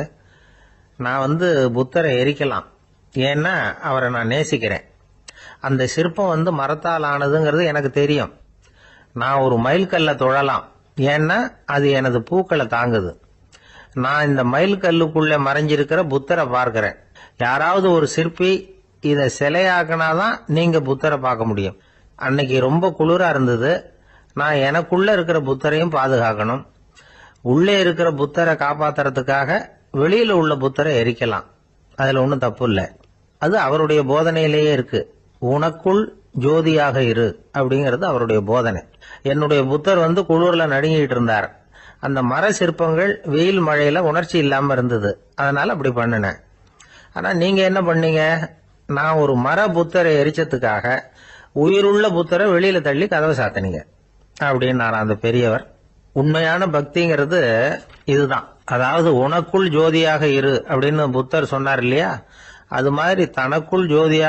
நான் புத்தரை எரிக்கலாம், ஏன்னா அவரை நான் நேசிக்கிறேன். அந்த சிற்பம் மரத்தால் ஆனதுங்கிறது எனக்கு தெரியும். நான் ஒரு மைல்கல்ல தொழலாம், ஏன்னா அது எனது பூக்களை தாங்குது. நான் இந்த மைல்கல்லுக்குள்ள மறைஞ்சிருக்கிற புத்தரை பார்க்கிறேன். யாராவது ஒரு சிற்பி இதை சிலையாக்கினாதான் நீங்க புத்தரை பார்க்க முடியும். அன்னைக்கு ரொம்ப குளிரா இருந்தது. நான் எனக்குள்ள இருக்கிற புத்தரையும் பாதுகாக்கணும். உள்ளே இருக்கிற புத்தரை காப்பாத்துறதுக்காக வெளியில உள்ள புத்தரை எரிக்கலாம், அதுல ஒன்றும் தப்பு இல்லை. அது அவருடைய போதனையிலேயே இருக்கு. உனக்குள் ஜோதியாக இரு அப்படிங்கிறது அவருடைய போதனை. என்னுடைய புத்தர் குளிர்ல நடுங்கிட்டு இருந்தார். அந்த மர சிற்பங்கள் வெயில் மழையில உணர்ச்சி இல்லாம இருந்தது, அதனால அப்படி பண்ணினேன். ஆனா நீங்க என்ன பண்ணீங்க? நான் ஒரு மர புத்தரை எரிச்சதுக்காக உயிருள்ள புத்தரை வெளியில தள்ளி கதவை சாத்தினீங்க அப்படின்னாரா அந்த பெரியவர். உண்மையான பக்திங்கிறது இதுதான். அதாவது உனக்குள் ஜோதியாக இரு அப்படின்னு புத்தர் சொன்னார் இல்லையா, அது மாதிரி தனக்குள் ஜோதியாக